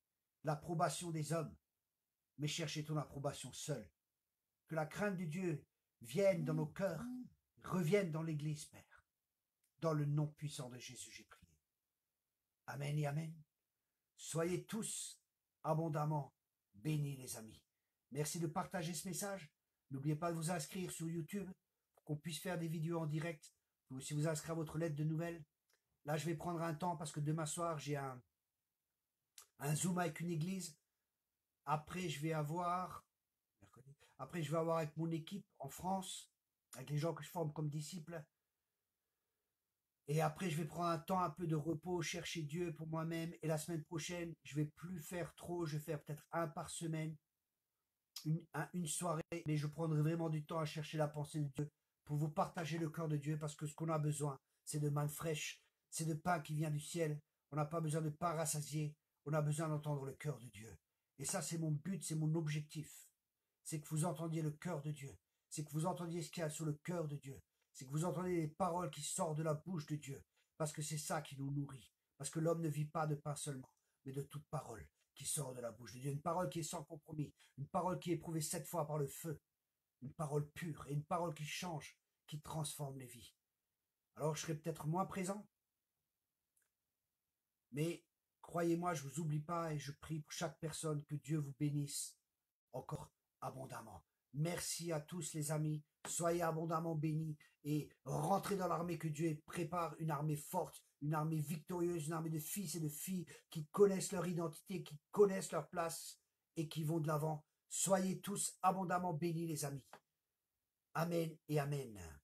l'approbation des hommes, mais chercher ton approbation seule. Que la crainte de Dieu vienne dans nos cœurs, revienne dans l'Église, Père. Dans le nom puissant de Jésus, j'ai prié. Amen et amen. Soyez tous abondamment bénis, les amis. Merci de partager ce message. N'oubliez pas de vous inscrire sur YouTube pour qu'on puisse faire des vidéos en direct. Vous pouvez aussi vous inscrire à votre lettre de nouvelles. Là, je vais prendre un temps parce que demain soir, j'ai un Zoom avec une église. Après, je vais avoir avec mon équipe en France, avec les gens que je forme comme disciples. Et après, je vais prendre un temps un peu de repos, chercher Dieu pour moi-même. Et la semaine prochaine, je vais plus faire trop. Je vais faire peut-être un par semaine, une soirée. Mais je prendrai vraiment du temps à chercher la pensée de Dieu pour vous partager le cœur de Dieu. Parce que ce qu'on a besoin, c'est de manne fraîche. C'est de pain qui vient du ciel. On n'a pas besoin de pain rassasié. On a besoin d'entendre le cœur de Dieu. Et ça, c'est mon but, c'est mon objectif. C'est que vous entendiez le cœur de Dieu. C'est que vous entendiez ce qu'il y a sur le cœur de Dieu. C'est que vous entendez les paroles qui sortent de la bouche de Dieu. Parce que c'est ça qui nous nourrit. Parce que l'homme ne vit pas de pain seulement, mais de toute parole qui sort de la bouche de Dieu. Une parole qui est sans compromis. Une parole qui est éprouvée 7 fois par le feu. Une parole pure et une parole qui change, qui transforme les vies. Alors je serai peut-être moins présent, mais croyez-moi, je ne vous oublie pas et je prie pour chaque personne que Dieu vous bénisse encore abondamment. Merci à tous les amis, soyez abondamment bénis et rentrez dans l'armée que Dieu prépare, une armée forte, une armée victorieuse, une armée de fils et de filles qui connaissent leur identité, qui connaissent leur place et qui vont de l'avant. Soyez tous abondamment bénis les amis. Amen et amen.